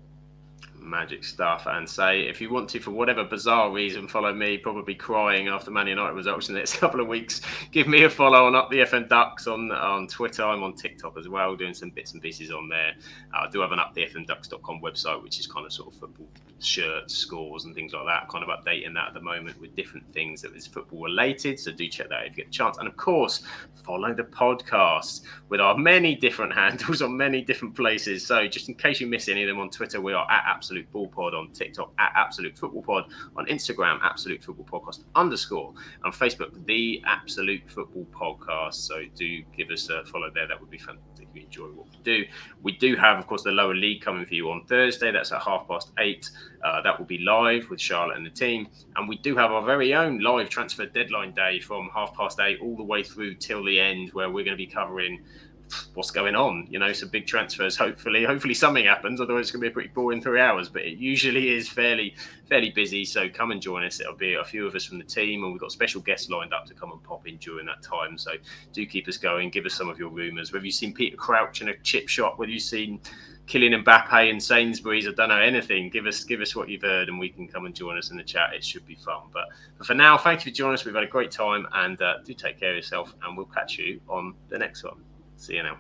S1: Magic stuff. And say, if you want to, for whatever bizarre reason, follow me, probably crying after Man United results in the next couple of weeks, give me a follow on Up the FM Ducks on Twitter. I'm on TikTok as well, doing some bits and pieces on there. I do have an upthefmducks.com website, which is kind of sort of football shirts, scores and things like that, kind of updating that at the moment with different things that is football related. So do check that out if you get a chance. And of course, follow the podcast with our many different handles on many different places. So just in case you miss any of them, on Twitter we are at Absolute Ball Pod, on TikTok at Absolute Football Pod, on Instagram Absolute Football Podcast _ on Facebook The Absolute Football Podcast. So do give us a follow there. That would be fantastic if you enjoy what we do. We do have, of course, the lower league coming for you on Thursday. That's at 8:30. That will be live with Charlotte and the team. And we do have our very own live transfer deadline day from 8:30 all the way through till the end, where we're going to be covering what's going on, some big transfers. Hopefully something happens, otherwise it's going to be a pretty boring 3 hours, but it usually is fairly busy. So come and join us. It'll be a few of us from the team, and we've got special guests lined up to come and pop in during that time. So do keep us going, give us some of your rumours, whether you've seen Peter Crouch in a chip shop, whether you've seen Kylian Mbappe in Sainsbury's, I don't know, anything. Give us what you've heard, and we can come and join us in the chat. It should be fun. But for now, thank you for joining us. We've had a great time, and do take care of yourself, and we'll catch you on the next one. See you now.